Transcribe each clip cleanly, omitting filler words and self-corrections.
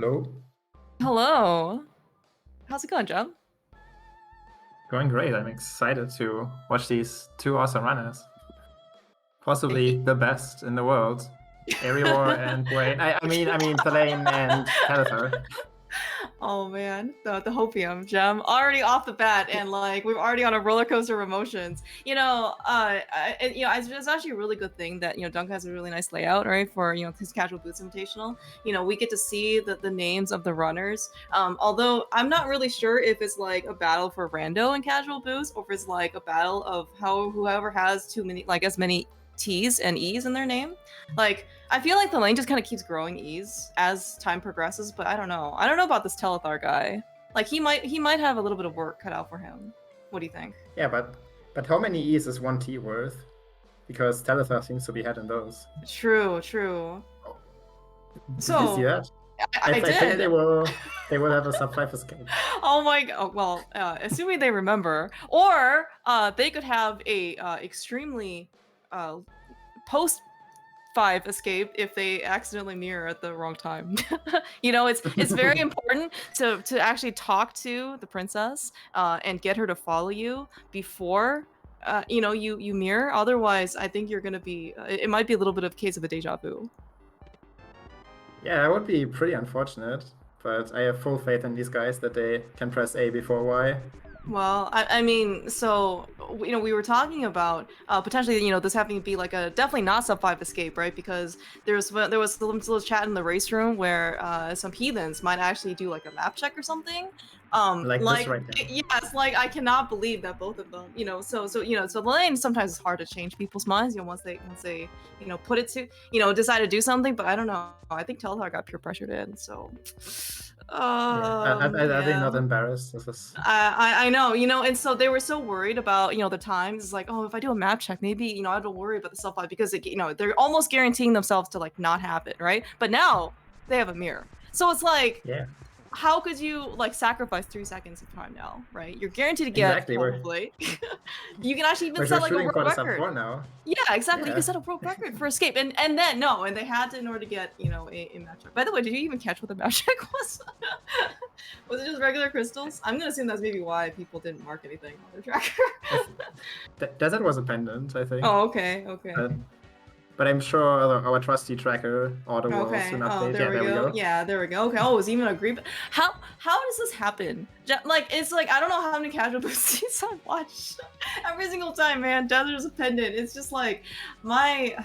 Hello. Hello. How's it going, Jem? Going great. I'm excited to watch these two awesome runners. Possibly the best in the world. Arior and Wayne. I mean, Thalane and Telethar. Oh man, the hopium, Jem, already off the bat, and like we're already on a roller coaster of emotions. It's actually a really good thing that Dunk has a really nice layout, right? For his casual boots invitational. We get to see the names of the runners. Although I'm not really sure if it's like a battle for rando and casual boots, or if it's like a battle of whoever has too many, like as many T's and E's in their name. Like, I feel like the lane just kind of keeps growing ease as time progresses, but I don't know. I don't know about this Telethar guy. Like, he might have a little bit of work cut out for him. What do you think? Yeah, but how many E's is one T worth? Because Telethar seems to be head in those. True. Did you see So, that? I I think did. they will have a sub 5 escape. Oh my god. Well, assuming they remember, or they could have a extremely post 5 escape if they accidentally mirror at the wrong time. It's very important to actually talk to the princess and get her to follow you before you mirror. Otherwise, I think you're gonna be. It might be a little bit of case of a deja vu. Yeah, that would be pretty unfortunate. But I have full faith in these guys that they can press A before Y. Well, I mean, so we were talking about potentially, this having to be like a definitely not sub 5 escape, right? Because there was a little chat in the race room where some heathens might actually do like a map check or something. Like this right now. Yes, like I cannot believe that both of them, so the lane sometimes it's hard to change people's minds, once they put it to, decide to do something. But I don't know. I think Telethar got peer pressured in, so. Are they not Yeah. embarrassed? This is... I know, and so they were so worried about, the times. It's like, oh, if I do a map check, maybe, I don't worry about the self-fight because, they're almost guaranteeing themselves to, like, not have it, right? But now they have a mirror. So it's like, Yeah. how could you, like, sacrifice 3 seconds of time now, right? You're guaranteed to get, Exactly. hopefully. You can actually even We're set, like, a shooting world for the sub record. 4 now. Yeah, exactly. You Yeah. can set a world record for escape. And then, no, and they had to in order to get, a map check. By the way, did you even catch what the map check was? Was it just regular crystals? I'm gonna assume that's maybe why people didn't mark anything on their tracker. Desert was a pendant, I think. Oh, okay. But I'm sure our trusty tracker auto will soon update. There we go. go. Yeah, there we go. Okay. Oh, it was even a agreement. How does this happen? Like, it's like, I don't know how many casual boosties I watch every single time, man. Desert's a pendant. It's just like my.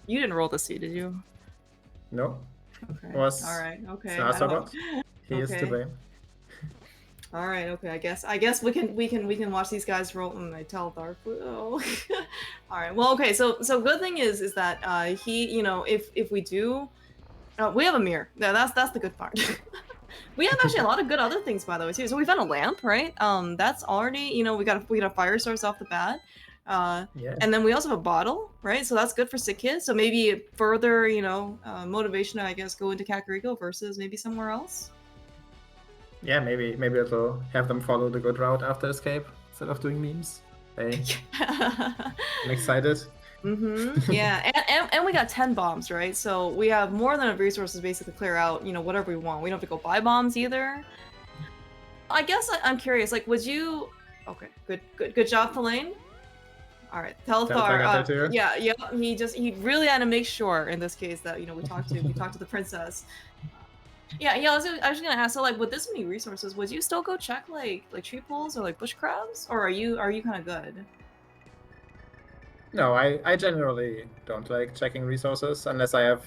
You didn't roll the C, did you? No. Okay. Was all right. Okay. Astrobot. He is to blame. All right. Okay. I guess we can watch these guys roll. I tell Dark. Oh. All right. Well. Okay. So good thing is that he, if we do, we have a mirror. Yeah. That's the good part. We have actually a lot of good other things, by the way, too. So we found a lamp, right? That's already, we got a fire source off the bat. Yeah. And then we also have a bottle, right? So that's good for sick kids. So maybe further, motivation, I guess, go into Kakariko versus maybe somewhere else. Yeah, maybe it'll have them follow the good route after escape instead of doing memes. Hey, I'm excited. Yeah, and we got 10 bombs, right? So we have more than enough resources to basically clear out, whatever we want. We don't have to go buy bombs either. I guess I'm curious, like, would you? Okay, good job, Thalane. All right, Telethar. Yeah, he really had to make sure in this case that we talked to the princess. Yeah, I was actually gonna ask. So, like, with this many resources, would you still go check like tree pools or like bush crabs, or are you kind of good? No, I generally don't like checking resources unless I have,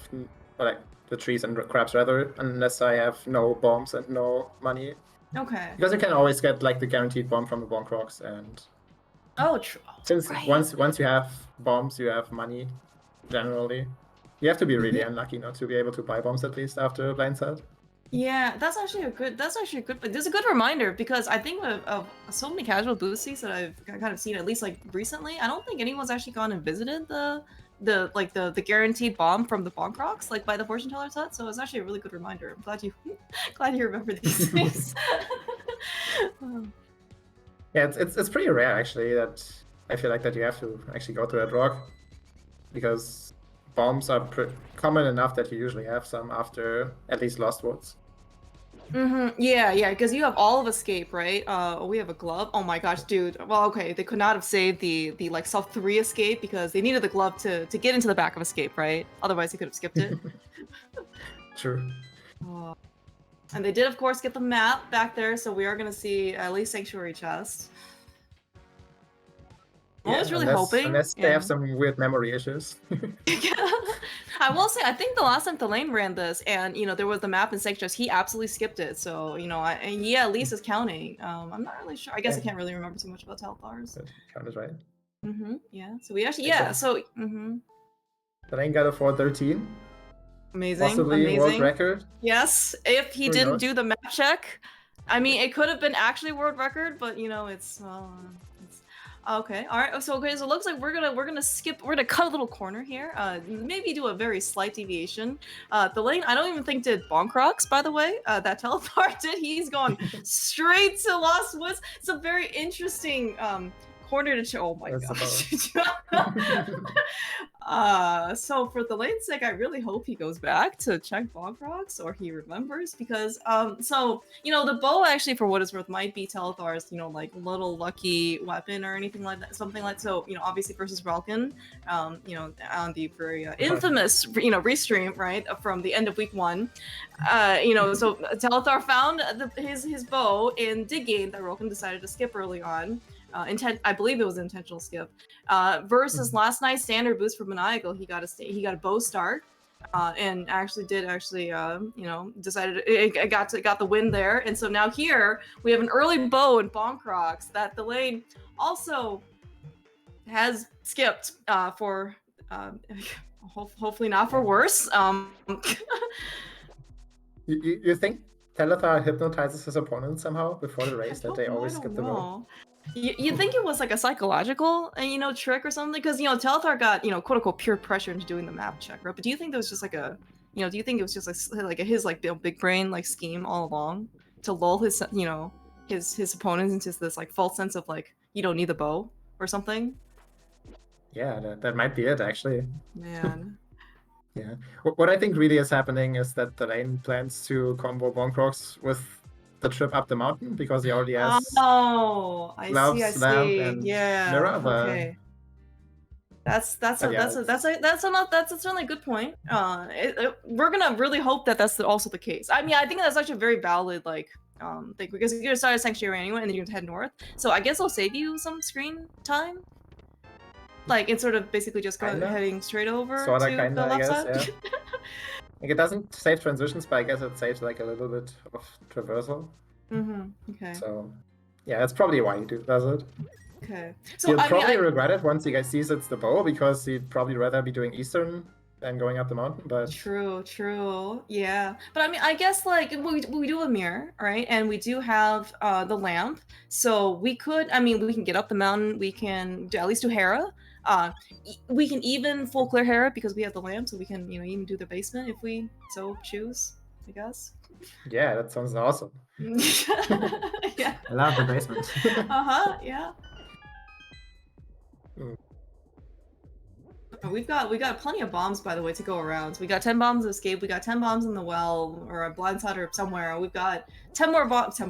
like, the trees and crabs rather, unless I have no bombs and no money. Okay. Because you can always get like the guaranteed bomb from the bonk rocks, and true. Since once you have bombs, you have money. Generally, you have to be really unlucky not to be able to buy bombs at least after blindside. Yeah, that's actually a good. There's a good reminder because I think of so many casual boosties that I've kind of seen, at least like recently. I don't think anyone's actually gone and visited the guaranteed bomb from the bonk rocks, like by the fortune teller's hut. So it's actually a really good reminder. I'm glad you remember these things. Yeah, it's pretty rare actually that I feel like that you have to actually go to that rock, because bombs are common enough that you usually have some after at least Lost Woods. Yeah, because you have all of escape, right? We have a glove. Oh my gosh, dude. Well, okay, they could not have saved the like self 3 escape because they needed the glove to get into the back of escape, right? Otherwise, they could have skipped it. True. And they did, of course, get the map back there, so we are gonna see at least Sanctuary Chest. I was really hoping. Unless they have some weird memory issues. I will say, I think the last time Thalane ran this, and there was the map in Sanctuary, he absolutely skipped it. So and he at least is counting. I'm not really sure. I guess I can't really remember too much about Telethars. Count is right. Yeah. So we actually Thalane got a 413. Amazing. Possibly world record. Yes, if he didn't do the map check. I mean, it could have been actually world record, but it's okay. All right. So it looks like we're gonna cut a little corner here. Maybe do a very slight deviation. Thalane, I don't even think did Bonk Rocks, by the way. That Telethar did. He's gone straight to Lost Woods. It's a very interesting corner to oh my gosh. So for Thalane's sake, I really hope he goes back to check Bonk Rocks or he remembers because so the bow actually for what it's worth might be Telethar's like little lucky weapon or anything like that, something like so obviously versus Relkin on the very infamous restream right from the end of week 1 so Telethar found his bow and did gain that Relkin decided to skip early on. I believe it was an intentional skip. Versus last night's standard boost for Maniacal, he got a bow start, and decided it got the win there. And so now here we have an early bow in Bonk Rocks that the lane also has skipped for hopefully not for worse. You think Telethar hypnotizes his opponent somehow before the race that they always skip the bow? You think it was like a psychological, trick or something? Because Telethar got quote unquote pure pressure into doing the map check, right? But do you think there was just like a, do you think it was just like his like big brain like scheme all along to lull his his opponents into this like false sense of like you don't need the bow or something? Yeah, that might be it actually. Man. Yeah. What I think really is happening is that the lane plans to combo Bonk Rocks with the trip up the mountain because he already has I see. and yeah. mirror. Okay. That's certainly a good point. We're gonna really hope that that's also the case. I mean, I think that's actually a very valid thing because you're gonna start a Sanctuary anyway, and then you're gonna head north. So I guess I'll save you some screen time. Like, and sort of basically just heading straight over to the left side. Yeah. Like it doesn't save transitions, but I guess it saves like a little bit of traversal. Okay. So, yeah, that's probably why he does it. Okay. So he'll probably regret it once he sees it's the bow because he'd probably rather be doing Eastern than going up the mountain. But true, yeah. But I mean, I guess like we do a mirror, right? And we do have the lamp, so we could. I mean, we can get up the mountain. We can at least do Hera. We can even full clear Hera because we have the lamp, so we can even do the basement if we so choose, I guess. Yeah, that sounds awesome. Yeah. I love the basement. Yeah. We got plenty of bombs, by the way, to go around. So we got 10 bombs of escape. We got 10 bombs in the well or a blindside or somewhere. We've got 3 more bombs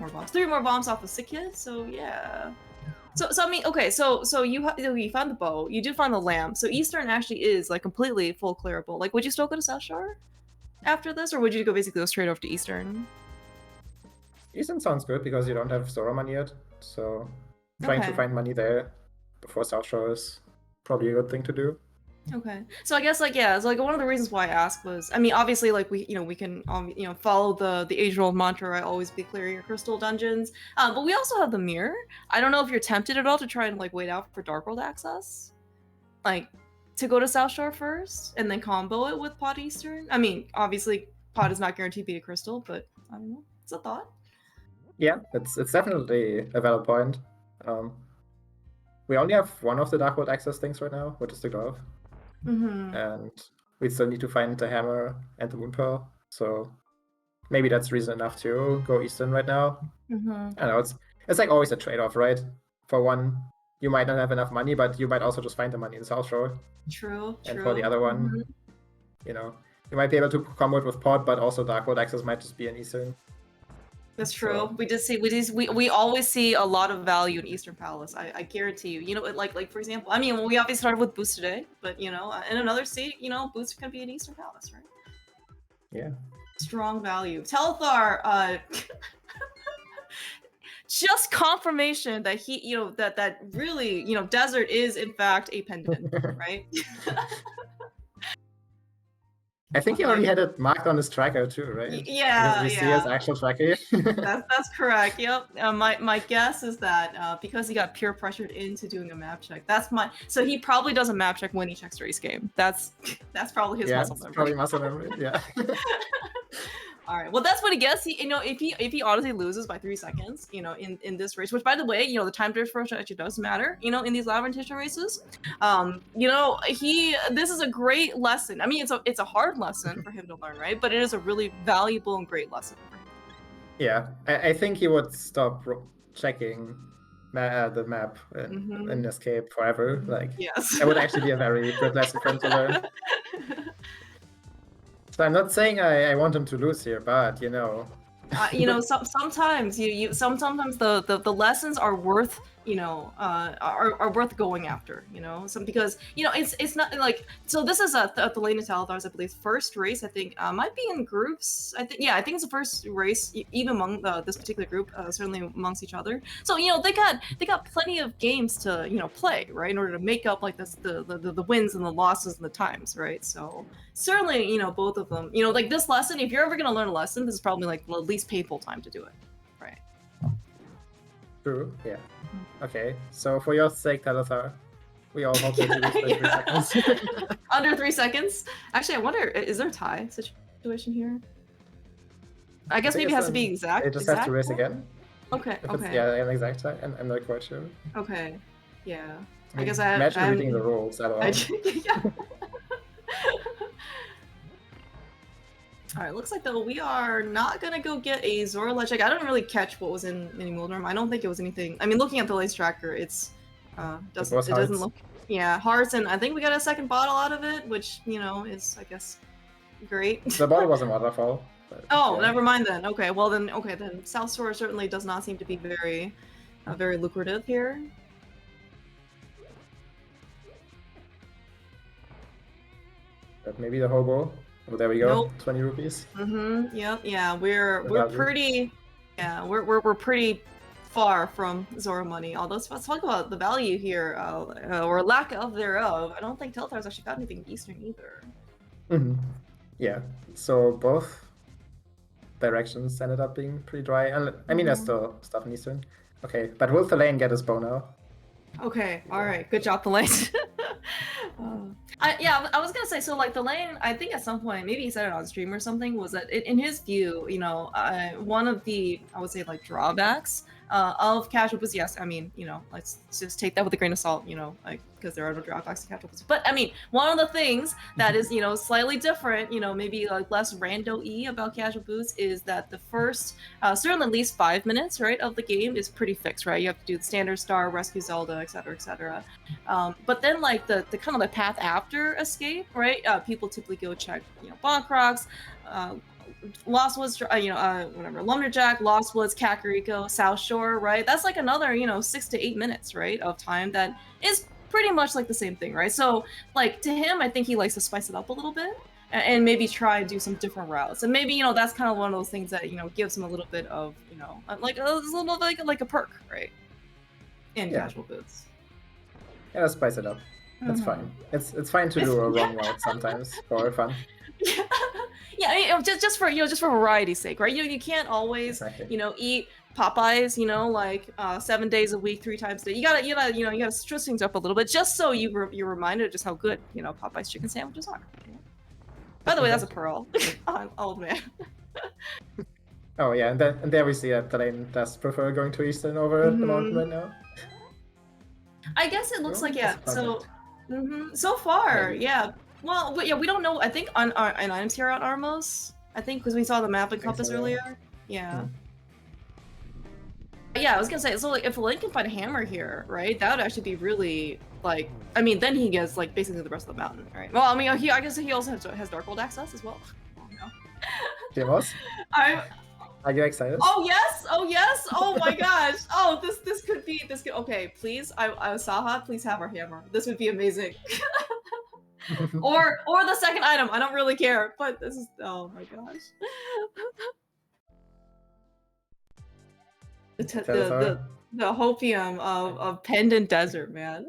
off of Sick Kid. So yeah. So I mean, okay. So you found the bow. You did find the lamp. So Eastern actually is like completely full clearable. Like, would you still go to South Shore after this, or would you basically go straight over to Eastern? Eastern sounds good because you don't have Zora money yet. So trying to find money there before South Shore is probably a good thing to do. Okay, so I guess like so like one of the reasons why I asked was, I mean, obviously like we can follow the age-old mantra, right? Always be clearing your crystal dungeons, but we also have the mirror. I don't know if you're tempted at all to try and like wait out for Dark World access, like to go to South Shore first and then combo it with Pod Eastern. I mean, obviously Pod is not guaranteed to be a crystal, but I don't know. It's a thought. Yeah, it's definitely a valid point. We only have one of the Dark World access things right now, which is the glove. And we still need to find the hammer and the moon pearl, so maybe that's reason enough to go Eastern right now. I know it's like always a trade-off, right? For one, you might not have enough money, but you might also just find the money in South Shore. True. And for the other one, you know, you might be able to combo it with Pod, but also Dark World Access might just be an Eastern. That's true. So- We always see a lot of value in Eastern Palace. I guarantee you. You know, like for example, I mean, we obviously started with Boost today, but you know, in another state, you know, Boost can be an Eastern Palace, right? Yeah. Strong value. Telethar, just confirmation that he, you know, that really, you know, Desert is in fact a pendant, right? I think he already had it marked on his tracker too, right? Yeah, Because we see his actual tracker. That's correct. Yep. My guess is that because he got peer pressured into doing a map check, so he probably does a map check when he checks race game. That's probably his muscle memory. Probably muscle memory. Yeah. All right. Well, that's what he gets. You know, if he honestly loses by 3 seconds, you know, in this race, which by the way, you know, the time differential actually does matter, you know, in these lamentation races. You know, this is a great lesson. I mean, it's a hard lesson for him to learn, right? But it is a really valuable and great lesson for him. Yeah, I think he would stop checking the map in Escape forever. Like, yes, that would actually be a very good lesson for him to learn. So I'm not saying I want him to lose here, but you know. You know, sometimes sometimes the lessons are worth, you know, are worth going after, you know, because you know it's not like, so this is thalane and Telethar's, I believe, first race. I think might be in groups. I think it's the first race even among this particular group, certainly amongst each other. So you know they got plenty of games to, you know, play, right, in order to make up like this the wins and the losses and the times, right? So certainly, you know, both of them, you know, like this lesson, if you're ever going to learn a lesson, this is probably like the least painful time to do it, right? True, yeah. Okay, so for your sake, Telethar, we all hope that you lose by 3 seconds. Under 3 seconds? Actually, I wonder, is there a tie situation here? I guess maybe it has to be exact. It just has to race again. Okay, okay. Yeah, an exact tie, and I'm not quite sure. Okay, yeah. I guess imagine reading the rules at all. Yeah. Alright, looks like though we are not gonna go get a Zora check. I don't really catch what was in Mini Moldrum. I don't think it was anything. I mean, looking at the lace tracker, it doesn't look, yeah, hearts, and I think we got a second bottle out of it, which, you know, is, I guess, great. The bottle was a waterfall. But, oh, yeah. Never mind then. Okay, well then, South Shore certainly does not seem to be very, very lucrative here. But maybe the hobo. Oh, there we go. Nope. 20 rupees. Yep. Yeah, we're pretty. Yeah, we're pretty far from Zora money. Although let's talk about the value here, or lack of thereof. I don't think Telthar's actually got anything Eastern either. Yeah. So both directions ended up being pretty dry. I mean, there's still stuff in Eastern. Okay, but will Thalane get his bow now? Okay, all right, good job, Thalane. I was gonna say, so like Thalane, I think at some point, maybe he said it on stream or something, was that in his view, you know, one of the, I would say, like drawbacks of casual boosts. Yes, I mean, you know, let's just take that with a grain of salt, you know, like, because there are no drawbacks to casual boosts. But I mean, one of the things that is, you know, slightly different, you know, maybe like less rando-y about casual boosts is that the first, certainly at least 5 minutes, right, of the game is pretty fixed, right? You have to do the standard star, rescue Zelda, etc., etc. But then like the kind of the path after escape, right? People typically go check, you know, Bonk Rocks, Lost Woods, whatever, Lumberjack, Lost Woods, Kakariko, South Shore, right? That's like another, you know, 6 to 8 minutes, right, of time that is pretty much like the same thing, right? So, like, to him, I think he likes to spice it up a little bit and maybe try and do some different routes. And maybe, you know, that's kind of one of those things that, you know, gives him a little bit of, you know, like a little like a perk, right? In casual boots. Yeah, spice it up. That's fine. It's fine to do a wrong route sometimes for fun. Yeah, I mean, just for, you know, just for variety's sake, right? You can't always, you know, eat Popeyes, you know, like 7 days a week, 3 times a day. You gotta stress things up a little bit, just so you're reminded just how good, you know, Popeye's chicken sandwiches are. By the way, that's a pearl. Old man. Oh yeah, and there we see that Thalane does prefer going to Eastern over the mountain right now. I guess it looks like, yeah. So, so far, yeah. Well, but yeah, we don't know. I think on items here on Armos, I think, because we saw the map and compass earlier. Yeah. Yeah, I was gonna say, so like if Link can find a hammer here, right, that would actually be really, like, I mean, then he gets like basically the rest of the mountain, right? Well, I mean, I guess he also has Darkhold access as well. No. Demos? I'm. Are you excited? Oh yes! Oh yes! Oh my gosh! Oh, this could be this could. Okay, please, Saha, please have our hammer. This would be amazing. or the second item. I don't really care, but this is. Oh my gosh. The hopium of Pendant Desert, man.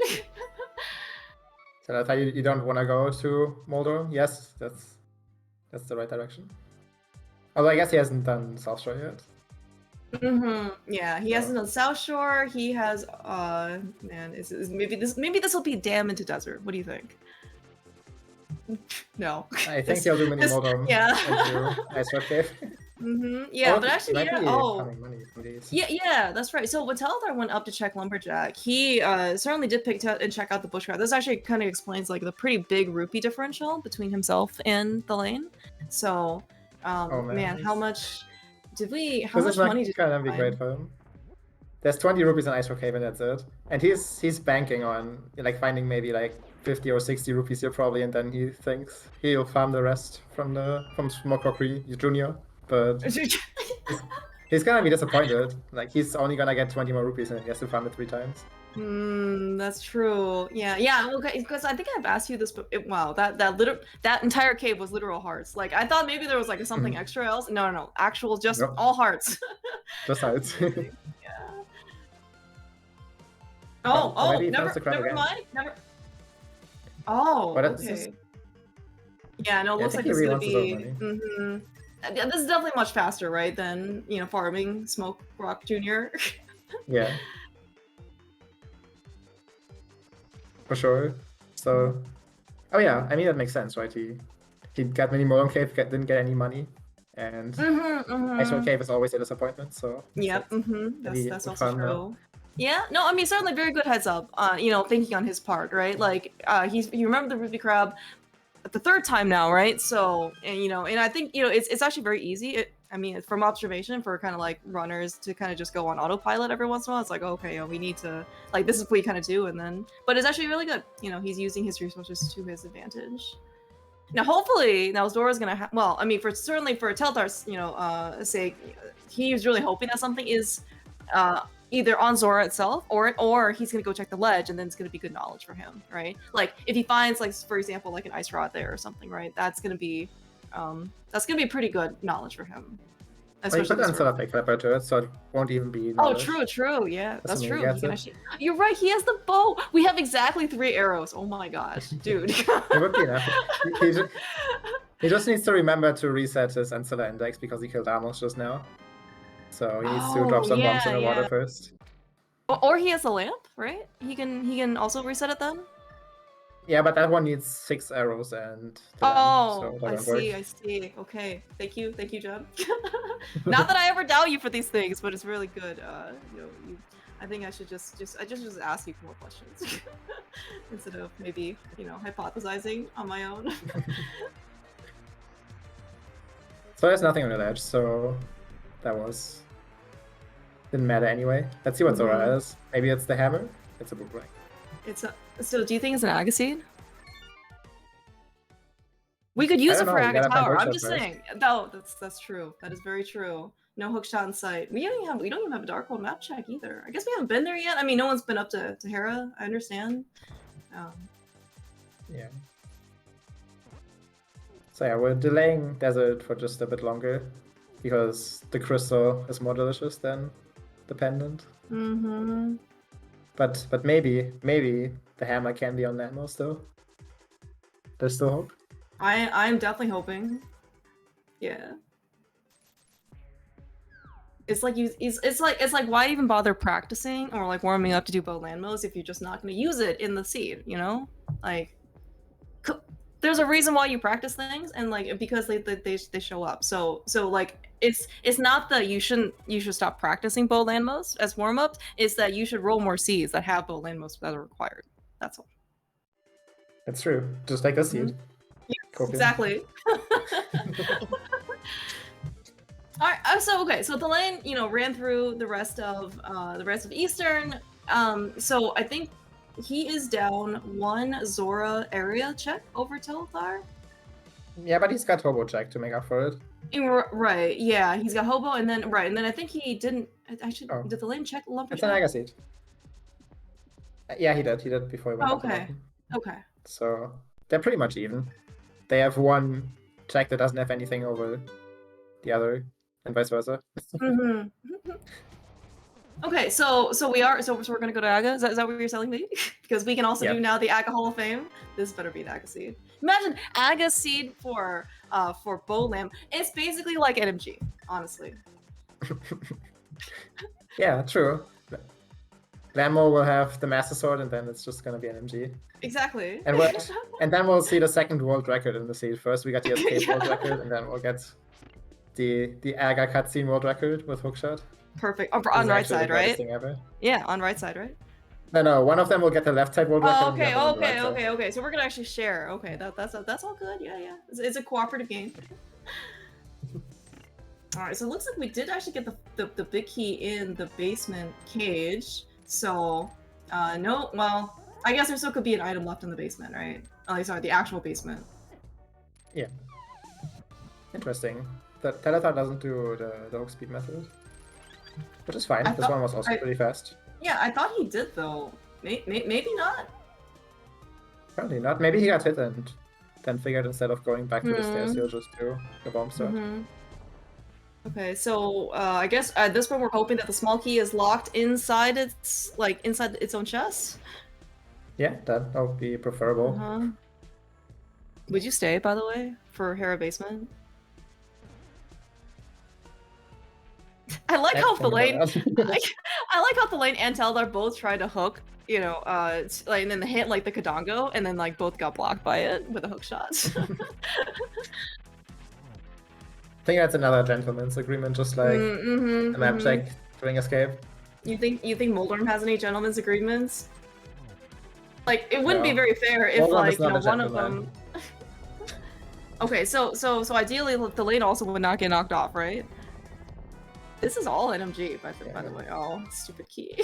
Telethar, you don't want to go to Moldor? Yes, that's the right direction. Although I guess he hasn't done South Shore yet. Yeah, he hasn't done South Shore. He has man, maybe this will be Dam into Desert. What do you think? No. I think he'll do mini Moldor into Ice Rock Cave. Yeah, but actually, yeah. Yeah, that's right. So when Telethar went up to check Lumberjack, he certainly did pick and check out the bushcraft. This actually kind of explains like the pretty big rupee differential between himself and thalane. So, man, how much did we? How much money did? Kind of be great for him. There's 20 rupees in Ice Rock Cave, and that's it. And he's banking on like finding maybe like 50 or 60 rupees here probably, and then he thinks he'll farm the rest from Smokokri Junior. But he's gonna be disappointed. Like he's only gonna get 20 more rupees and he has to farm it 3 times. That's true. Yeah. Okay, because I think I've asked you this, but wow, that entire cave was literal hearts. Like I thought maybe there was like something extra else. No, actual just all hearts. Just hearts. Yeah. Oh, never mind. Never. Oh, okay. Yeah, no, it looks like it's gonna be. Yeah, this is definitely much faster, right, than farming Smoke Rock Jr. Yeah. For sure. So, oh yeah, I mean that makes sense, right? He got many more on Cave, didn't get any money, and Ice Rock Cave is always a disappointment. So. Yep. That's also true. Yeah, no, I mean certainly very good heads up. Thinking on his part, right? Like, you remember the Ruby Crab the 3rd time now, right? So, and I think it's actually very easy. I mean, from observation for kind of like runners to kind of just go on autopilot every once in a while. It's like, okay, we need to like this is what you kind of do, and then but it's actually really good. He's using his resources to his advantage. Now, hopefully, Zora's gonna well, I mean, certainly for Telthar's sake, he's really hoping that something is either on Zora itself, or he's gonna go check the ledge, and then it's gonna be good knowledge for him, right? Like if he finds, like for example, like an ice rod there or something, right? That's gonna be pretty good knowledge for him. Well, you put on sort of like flipper to it, so it won't even be knowledge. Oh, true. Yeah, that's true. You're right. He has the bow. We have exactly 3 arrows. Oh my gosh, dude. It would be enough. He just needs to remember to reset his Ancilla index because he killed Amos just now. So he needs to drop some bombs in the water first. Or he has a lamp, right? He can also reset it then? Yeah, but that one needs 6 arrows and... so I see. Okay. Thank you, Jeb. Not that I ever doubt you for these things, but it's really good. I think I should just ask you more questions instead of maybe hypothesizing on my own. So there's nothing on the ledge, so that didn't matter anyway. Let's see what Zora is. Maybe it's the hammer. It's a boomerang. So do you think it's an Agaseed? We could use it for Agatower. I'm just saying. No, that's true. That is very true. No hookshot in sight. We don't even have a Darkhold map check either. I guess we haven't been there yet. I mean, no one's been up to Hera. I understand. Yeah. So yeah, we're delaying Desert for just a bit longer because the crystal is more delicious than the pendant. But maybe the hammer can be on Nemo still. There's still hope. I'm definitely hoping. Yeah. It's like why even bother practicing or like warming up to do bow landmos if you're just not going to use it in the seed, Like there's a reason why you practice things, and like because they show up. So like it's not that you should stop practicing bow landmos as warm-ups. It's that you should roll more seeds that have bow landmos that are required. That's all. That's true. Just like a seed. Yes, exactly. All right. So thalane, ran through the rest of Eastern. So I think he is down 1 Zora area check over Telethar. Yeah, but he's got Hobo check to make up for it. Right, yeah, he's got Hobo, and then I think he didn't. I should Oh. did the lane check lumber? It's an Agaseed. Yeah, he did. He did before he went up the Okay, mountain. okay. So they're pretty much even. They have one check that doesn't have anything over the other, and vice versa. Mm-hmm. Okay, so we're gonna go to Aga. Is that what you're telling me? Because we can also Yeah. do now the Aga Hall of Fame. This better be an Aga seed. Imagine Aga seed for Bow Lamb. It's basically like NMG, honestly. Yeah, true. Lammo will have the Master Sword, and then it's just gonna be an MG. Exactly. And then we'll see the second world record in the seed. First we got the escape world record, and then we'll get the Aga cutscene world record with hookshot. Perfect. On right side, right? Ever. Yeah, on right side, right? No, one of them will get the left side world record. Oh, and the okay, other one the okay, right okay, side. okay. So we're gonna actually share. Okay, that's all good. Yeah, yeah. It's a cooperative game. All right, so it looks like we did actually get the big key in the basement cage. So, no, well, I guess there still could be an item left in the basement, right? Oh, sorry, the actual basement. Yeah. Interesting. The Telethar doesn't do the hook speed method, which is fine. This one was also pretty fast. Yeah, I thought he did though. Maybe not. Apparently not. Maybe he got hit and then figured instead of going back to the stairs, he'll just do the bomb start. Okay, so I guess at this point we're hoping that the small key is locked inside inside its own chest. Yeah, that would be preferable. Would you stay, by the way, for Hera Basement? I like how Thalane I like how Thalane and Telethar both tried to hook, you know, and then hit like the Kadongo, and then like both got blocked by it with a hook shot. I think that's another gentleman's agreement, just like a map check during escape. You think Moldorm has any gentleman's agreements? Like, it wouldn't be very fair if Moldorm like, is not one a of them. Okay, so ideally the lane also would not get knocked off, right? This is all NMG, by the way. Oh, stupid key.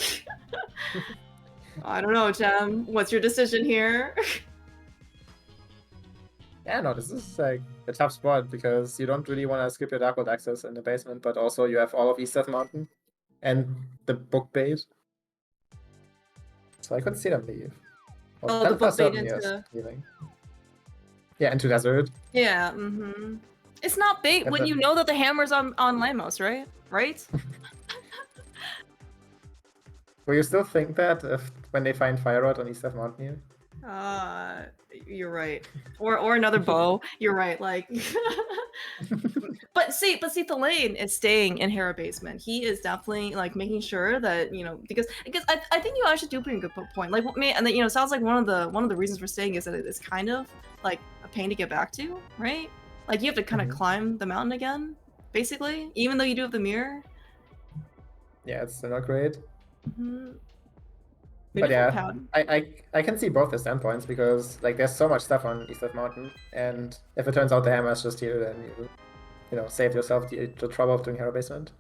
I don't know, Jem. What's your decision here? Yeah, no, this is like a tough spot because you don't really want to skip your Dark World access in the basement, but also you have all of East Death Mountain and the book bait. So I could see them leave. Well, the book bait into... leaving. Yeah, into Desert. Yeah, It's not bait when you know that the hammer's on Lamos, right? Right? Will you still think that when they find Fire Rod on East Death Mountain here? You're right. Or another bow. You're right. Like, but see, Thalane is staying in Hera Basement. He is definitely like making sure that because I think you actually do bring a good point. Like, and then it sounds like one of the reasons for staying is that it's kind of like a pain to get back to, right? Like you have to kind of climb the mountain again, basically, even though you do have the mirror. Yeah, it's not great. But yeah, I can see both the standpoints because like there's so much stuff on East Death Mountain, and if it turns out the hammer is just here, then you save yourself the trouble of doing Hero Basement.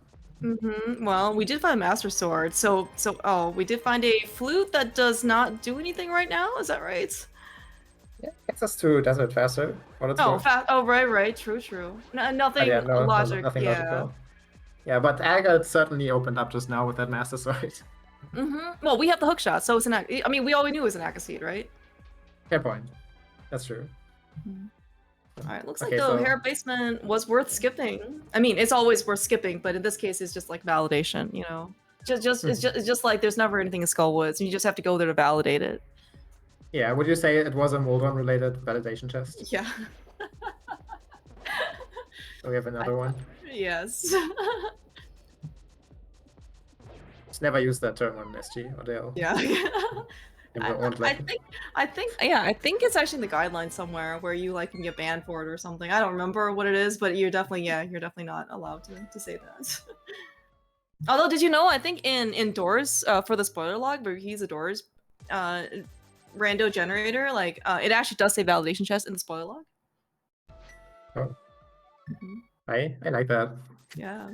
Well, we did find a Master Sword, so we did find a flute that does not do anything right now. Is that right? Yeah, gets us to Desert faster. Right. True. Nothing logic. Nothing yeah. logical. Yeah, but Aga certainly opened up just now with that Master Sword. Well, we have the hook shot, so it's I mean, we always knew it was an Agaseed, right? Fair point. That's true. Alright, looks like the Hera Basement was worth skipping. I mean, it's always worth skipping, but in this case, it's just like validation, it's just like there's never anything in Skullwoods, and you just have to go there to validate it. Yeah, would you say it was a Moldorm-related validation test? Yeah. So we have another one. Yes. Just never use that term on SG or they'll. Yeah. I think it's actually in the guidelines somewhere where you can get banned for it or something. I don't remember what it is, but you're definitely not allowed to say that. Although, did you know? I think in Doors for the spoiler log where he's a Doors rando generator, it actually does say validation chest in the spoiler log. Oh. I like that. Yeah.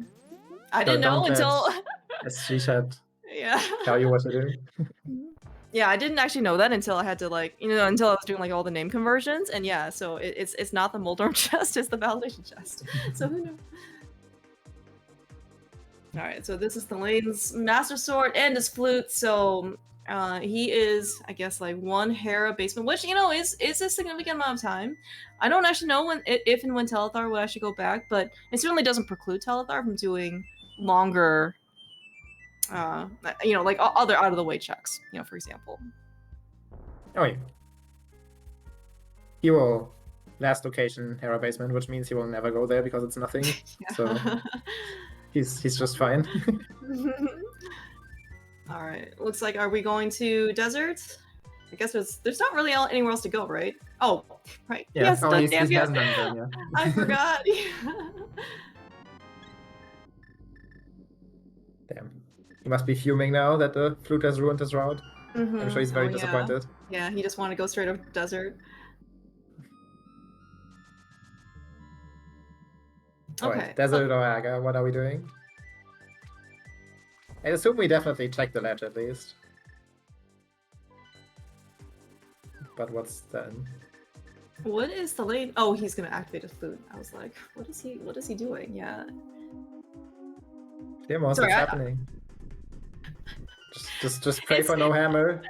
I didn't know until SG said yeah. tell you what to do. Yeah, I didn't actually know that until I had to like, until I was doing like all the name conversions, and yeah, so it's not the Moldorm chest, it's the validation chest. So who knew? All right, so this is Thalane's Master Sword and his flute. So he is, I guess, like 1 Hera basement, which is a significant amount of time. I don't actually know if and when Telethar will actually go back, but it certainly doesn't preclude Telethar from doing longer, like other out of the way checks. For example. Oh yeah. He will last location Hera basement, which means he will never go there because it's nothing. So he's just fine. All right. Looks like, are we going to desert? I guess there's not really anywhere else to go, right? Oh, right. Yeah. Yes, Oh, he damn, yes. hasn't done them yet. I forgot. Damn. He must be fuming now that the flute has ruined his route. I'm sure he's very disappointed. Yeah, he just wanted to go straight up desert. Okay. Alright, desert or Aga, what are we doing? I assume we definitely check the ledge at least. But what's then? What is the lane? Oh, he's gonna activate his flute. I was like, what is he doing? Yeah. Demos, what's happening? Just pray for no hammer.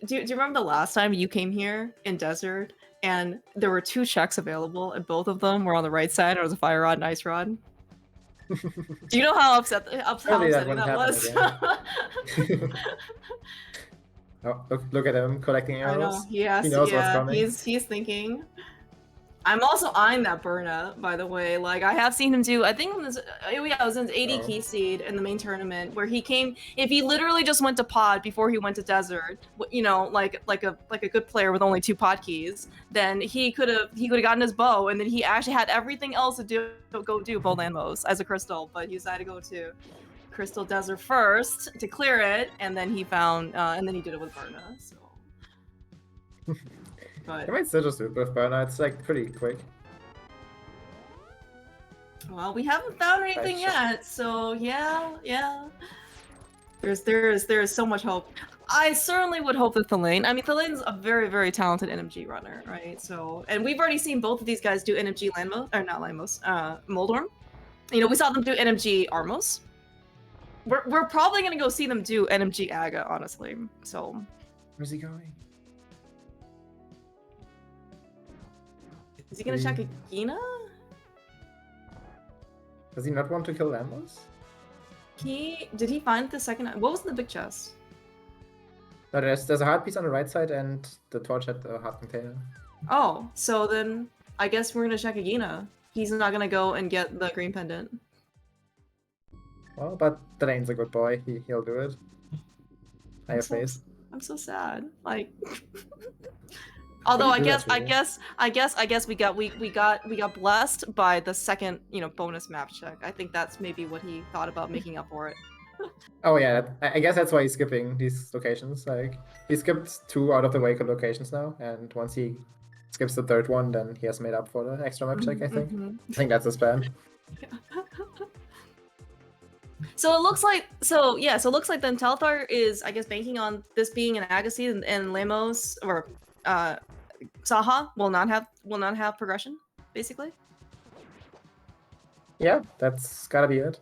Do you remember the last time you came here in desert and there were 2 checks available and both of them were on the right side? It was a fire rod and ice rod. Do you know how upsetting that was? Oh, look at him collecting arrows. I know. He knows what's coming. He's thinking. I'm also eyeing that Burna, by the way. Like, I have seen him do, I think it was in 80 key seed in the main tournament, where he came, if he literally just went to pod before he went to desert, like a good player with only 2 pod keys, then he could have gotten his bow, and then he actually had everything else to go do bow landmos as a crystal, but he decided to go to Crystal Desert first to clear it, and then he found, and then he did it with Burna, so. But I might still just do it with Burna, it's like pretty quick. Well, we haven't found anything yet, so yeah. There is so much hope. I certainly would hope that Thalane. I mean, Thalane's a very, very talented NMG runner, right? So, and we've already seen both of these guys do NMG Landmos, or not Landmos, Moldorm. We saw them do NMG Armos. We're probably gonna go see them do NMG Aga, honestly. So. Where's he going? Is he gonna check Agina? Does he not want to kill Lambos? Did he find the second? What was the big chest? No, there's a heart piece on the right side and the torch at the heart container. Oh, so then I guess we're gonna check Agina. He's not gonna go and get the green pendant. Well, but Thalane's a good boy. He'll do it. I have faith. I'm so sad. Like. Although I guess we got blessed by the second bonus map check. I think that's maybe what he thought about making up for it. Oh yeah, I guess that's why he's skipping these locations. Like he skipped 2 out of the way locations now, and once he skips the 3rd one, then he has made up for the extra map check. I think. I think that's his plan. Yeah. So it looks like then Telethar is, I guess, banking on this being an Agassiz, and Lemos or Saha will not have progression, basically. Yeah, that's gotta be it.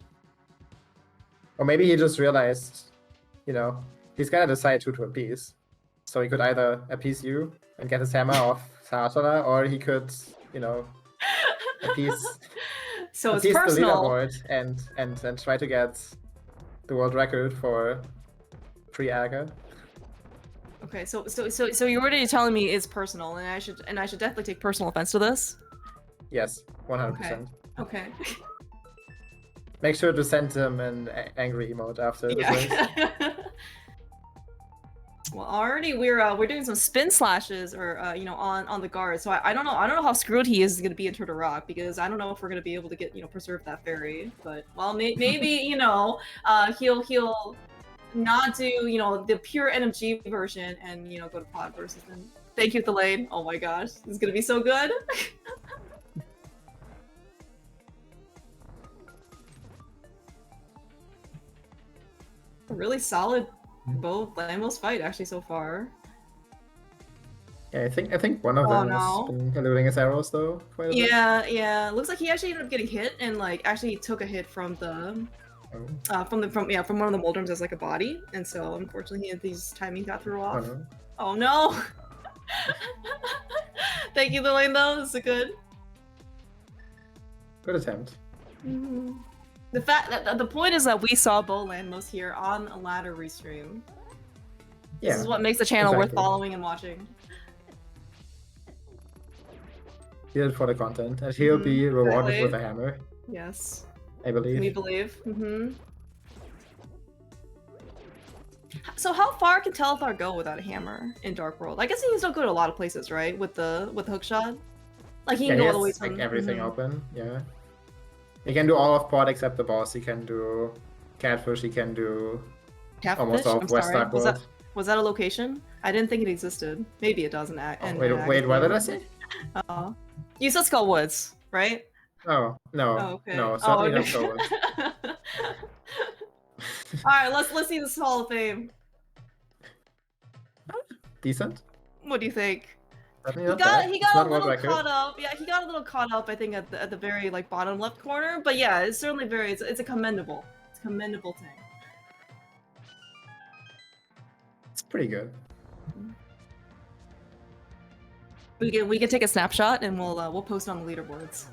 Or maybe he just realized, he's gotta decide who to appease. So he could either appease you and get his hammer off Sahatala, or he could, appease. So it's appease personal. The leaderboard and try to get the world record for pre-Aga. Okay, so you're already telling me it's personal, and I should definitely take personal offense to this. Yes, 100%. Okay. Make sure to send him an angry emote after this race. Well, already we're doing some spin slashes, or on the guard. So I don't know how screwed he is going to be in Turtle Rock, because I don't know if we're going to be able to get preserve that fairy. But well, maybe he'll not do the pure NMG version and go to pod versus them. Thank you, Thalane. Oh my gosh, this is gonna be so good. A really solid both Lamos fight actually so far. Yeah, I think one of Oh, them has no. been eluding his arrows though quite a bit. Yeah. Looks like he actually ended up getting hit and like actually took a hit from the from one of the Moldrums as like a body, and so unfortunately his timing got thrown off. no. Oh no! Thank you, Thalane, though. This is good. Good attempt. The fact that the point is that we saw Bo Landmos here on a ladder restream. Yeah. This is what makes the channel worth exactly. following and watching. He did it for the content, and he'll be rewarded Exactly. with a hammer, Yes. I believe. We believe. So how far can Telethar go without a hammer in Dark World? I guess he can still go to a lot of places, right? With the hookshot. Like he can Yeah, go he all the way has to like everything open. Yeah. He can do all of Port except the boss. He can do Catfish. He can do Catfish? almost all I'm of West sorry. Dark World. Was that a location? I didn't think it existed. Maybe it doesn't. Wait, what did I say? Oh. You said Skull Woods, right? Oh no, Oh, okay. no, certainly not okay. Skull Woods. Alright, let's see this Hall of Fame. Decent. What do you think? Certainly He not bad. It's got not a world little record. caught up. Yeah, he got a little caught up. I think at the very like bottom left corner. But yeah, it's certainly it's a commendable. It's a commendable thing. It's pretty good. We can take a snapshot and we'll post it on the leaderboards.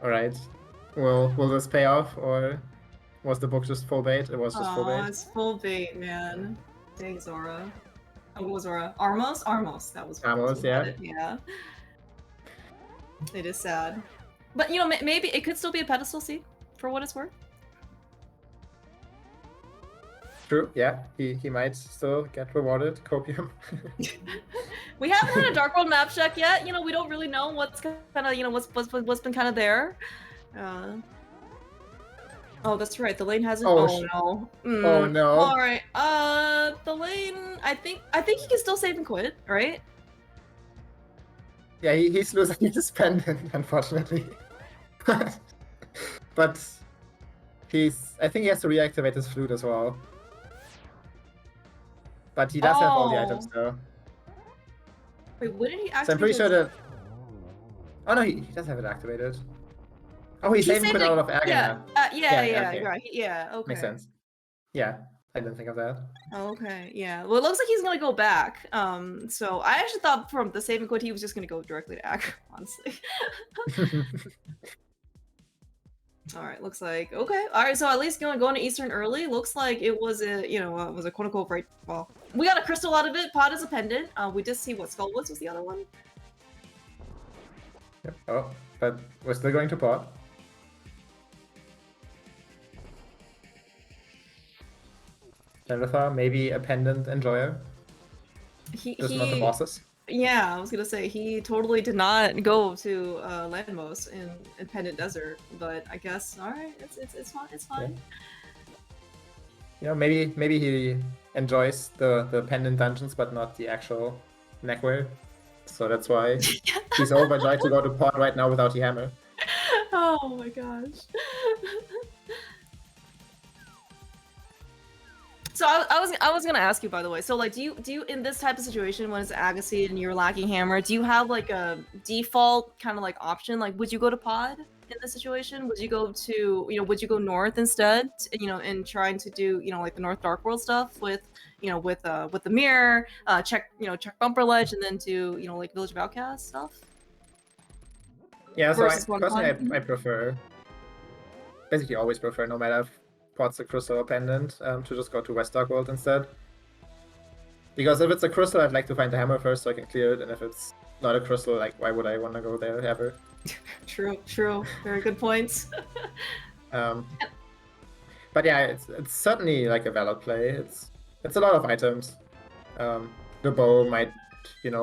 All right. Will this pay off, or was the book just full bait? It was just full bait. It's full bait, man. Dang Zora. Oh, what was Zora? Armos. That was Armos, yeah. Yeah. It is sad, but you know maybe it could still be a pedestal seed for what it's worth. True. Yeah. He might still get rewarded. Copium. We haven't had a Dark World map check yet. You know, we don't really know what's kind of what's been kind of there. Oh, that's right. The lane hasn't. Oh, no. Oh no. All right. The lane. I think he can still save and quit, right? Yeah, he's losing his pendant, unfortunately. But I think he has to reactivate his flute as well. But he does have all the items though. Wait, what did he activate? So I'm pretty sure that. Oh no, he does have it activated. Oh, he's saving quit out of Agon. Yeah, okay. right. Yeah, okay. Makes sense. Yeah, I didn't think of that. Okay, yeah. Well, it looks like he's gonna go back. So I actually thought from the save and quit he was just gonna go directly to Agon, honestly. Alright, looks like okay. Alright, so at least going to Eastern early. Looks like it was a quote unquote right. Well, we got a crystal out of it. Pod is a pendant. We did see what Skullwoods was the other one. Yep. Oh, but we're still going to pot. Telethar, maybe a pendant enjoyer. Just not the bosses. Yeah, I was gonna say he totally did not go to Landmos in Pendant Desert, but I guess alright, it's fine. It's fine. Yeah. You know, maybe he enjoys the pendant dungeons, but not the actual neckwear. So that's why he's overjoyed to go to pot right now without the hammer. Oh my gosh. So I was gonna ask you, by the way. So like, do you in this type of situation when it's Agassiz and you're lacking hammer, do you have like a default kind of like option? Like, would you go to pod in this situation? Would you go to would you go north instead? And trying to do like the North Dark World stuff with with the mirror, check bumper ledge, and then do like Village of Outcasts stuff. Yeah, so I prefer, basically always prefer, no matter if pot's a crystal or pendant, to just go to West Dark World instead. Because if it's a crystal, I'd like to find the hammer first so I can clear it, and if it's not a crystal, like, why would I want to go there ever? True. Very good points. But yeah, it's certainly like a valid play. It's a lot of items. The bow might,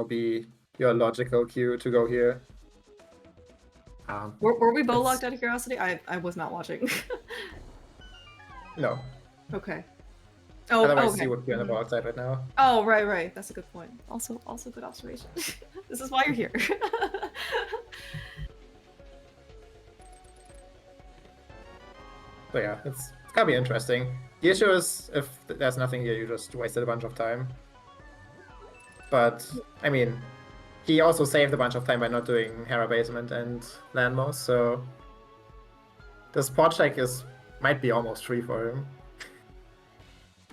be your logical cue to go here. Were we bow locked out of curiosity? I was not watching. No. Okay. Otherwise, okay. he would be on the bow outside right now. Oh, right. That's a good point. Also good observation. This is why you're here. So yeah, it's gonna be interesting. The issue is if there's nothing here, you just wasted a bunch of time. But I mean, he also saved a bunch of time by not doing Hera Basement and Landmouse, so the spot check might be almost free for him.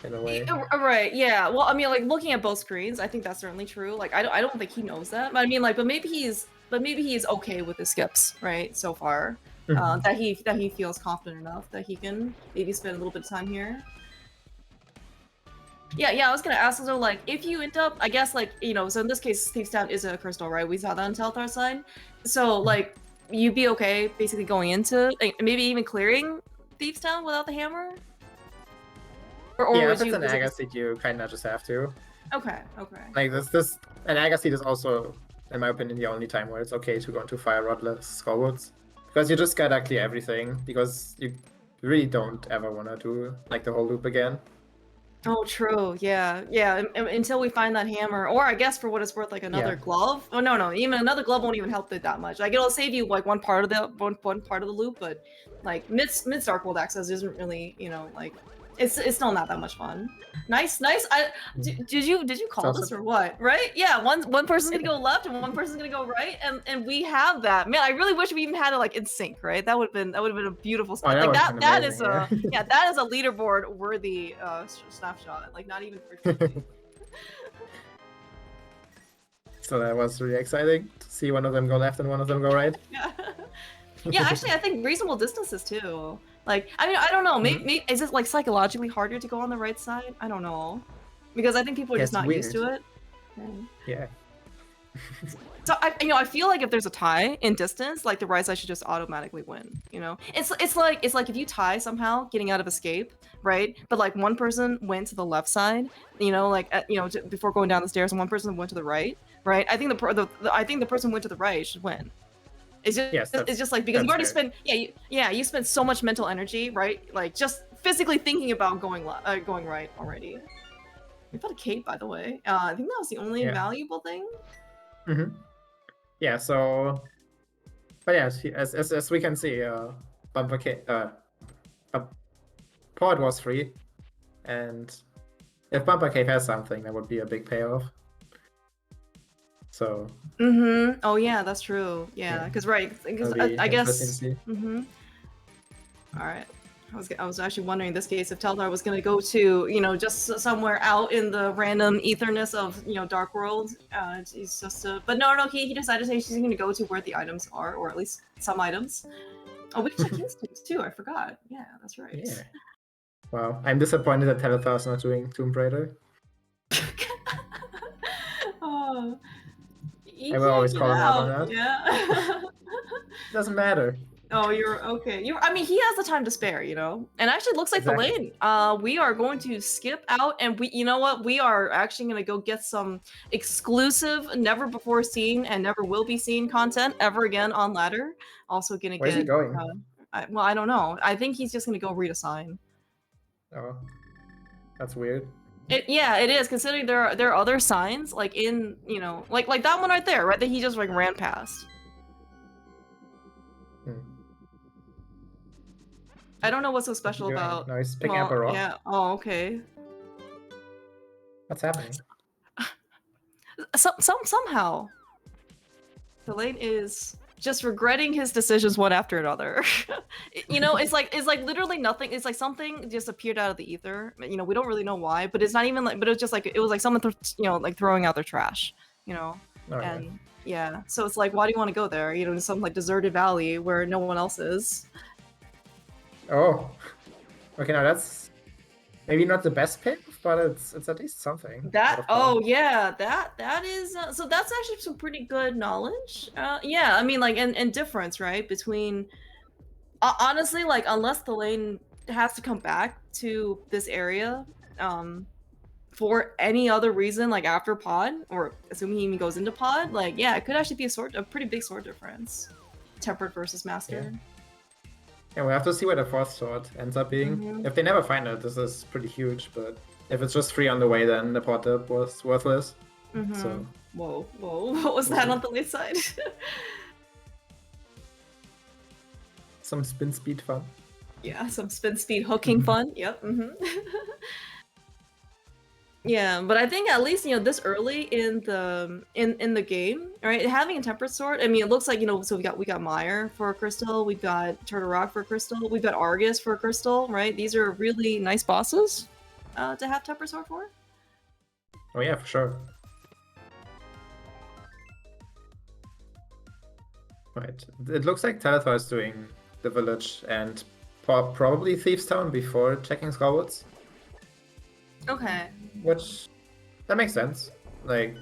In a way. Right, yeah. Well, I mean, like, looking at both screens, I think that's certainly true. Like, I don't think he knows that. But I mean, like, but maybe he's okay with the skips, right, so far. That he feels confident enough that he can maybe spend a little bit of time here. Yeah, I was gonna ask, so, like, if you end up, I guess, like, you know, so in this case, Thieves' Town is a crystal, right? We saw that on Telethar side. So, like, you'd be okay basically going into, like, maybe even clearing Thieves' Town without the hammer? Or yeah, would if it's you, an Agassi, you kind of just have to. Okay. Like this, an Agassi is also, in my opinion, the only time where it's okay to go into Fire Rodless Skullwoods. Because you just gotta clear everything, because you really don't ever want to do, like, the whole loop again. Oh, true. Yeah. Until we find that hammer, or I guess for what it's worth, like another glove. Oh no, even another glove won't even help it that much. Like it'll save you like one part of the loop, but like mid Darkworld access isn't really, you know, like it's still not that much fun. Nice. Did you call this or what? Right? Yeah. One person's gonna go left and one person's gonna go right, and we have that. Man, I really wish we even had it like in sync. Right? That would have been a beautiful spot. Oh, like that is amazing, a that is a leaderboard worthy snapshot. Like not even for. So that was really exciting to see one of them go left and one of them go right. Yeah, actually, I think reasonable distances too. Like, I mean, I don't know. Maybe is it like psychologically harder to go on the right side? I don't know, because I think people are just not used to it. Yeah. So I feel like if there's a tie in distance, like the right side should just automatically win. You know, it's like if you tie somehow, getting out of escape, right? But like one person went to the left side, you know, like before going down the stairs, and one person went to the right, right? I think the person who went to the right should win. It's just it's just like because you already spent you spent so much mental energy, right? Like just physically thinking about going right already. We got a cape, by the way. I think that was the only valuable thing. Yeah. So, but yeah, as we can see, bumper cape, port was free, and if bumper cave has something, that would be a big payoff. So. Oh yeah, that's true. Yeah, because I guess. All right. I was actually wondering in this case if Telethar was gonna go to, you know, just somewhere out in the random etherness of, you know, Dark World. He's just but no, he decided he's gonna go to where the items are, or at least some items. Oh, we can check his teams too. I forgot. Yeah, that's right. Yeah. Wow, I'm disappointed that Telethar is not doing Tomb Raider. Oh. I will always call him out on that. Yeah. Doesn't matter. Oh, you're okay. I mean, he has the time to spare, you know. And actually, it looks like thalane. We are going to skip out, and you know what? We are actually going to go get some exclusive, never before seen and never will be seen content ever again on Ladder. Also going to get. Where's he going? Well, I don't know. I think he's just going to go read a sign. Oh, that's weird. Yeah, it is. Considering there are other signs like in, you know, like that one right there, right? That he just like ran past. I don't know what's so special about. No, he's picking up a rock. Yeah. Oh, okay. What's happening? Somehow, thalane is just regretting his decisions one after another. You know, it's like literally nothing. It's like something just appeared out of the ether. You know, we don't really know why, but it's not even like. But it was just like it was like someone, you know, like throwing out their trash. You know, and yeah. So it's like, why do you want to go there? You know, in some like deserted valley where no one else is. Oh, okay. Now that's maybe not the best pick, but it's at least something. That that is so that's actually some pretty good knowledge. Yeah, I mean like and difference, right, between honestly, like unless thalane has to come back to this area for any other reason, like after pod, or assuming he even goes into pod, like yeah, it could actually be a pretty big sword difference. Tempered versus master. Yeah, we have to see where the fourth sword ends up being. If they never find it, this is pretty huge, but if it's just free on the way, then the pot up was worthless. So. Whoa, what was that on the left side? Some spin speed fun. Yeah, some spin speed hooking fun. Yep. Yeah, but I think at least this early in the game, right? Having a tempered sword. I mean, it looks like So we got Mire for a crystal. We've got Turtle Rock for a crystal. We've got Argus for a crystal. Right? These are really nice bosses to have tempered sword for. Oh yeah, for sure. Right. It looks like Telethar is doing the village and probably Thieves Town before checking Skullwoods. Okay. Which, that makes sense. Like,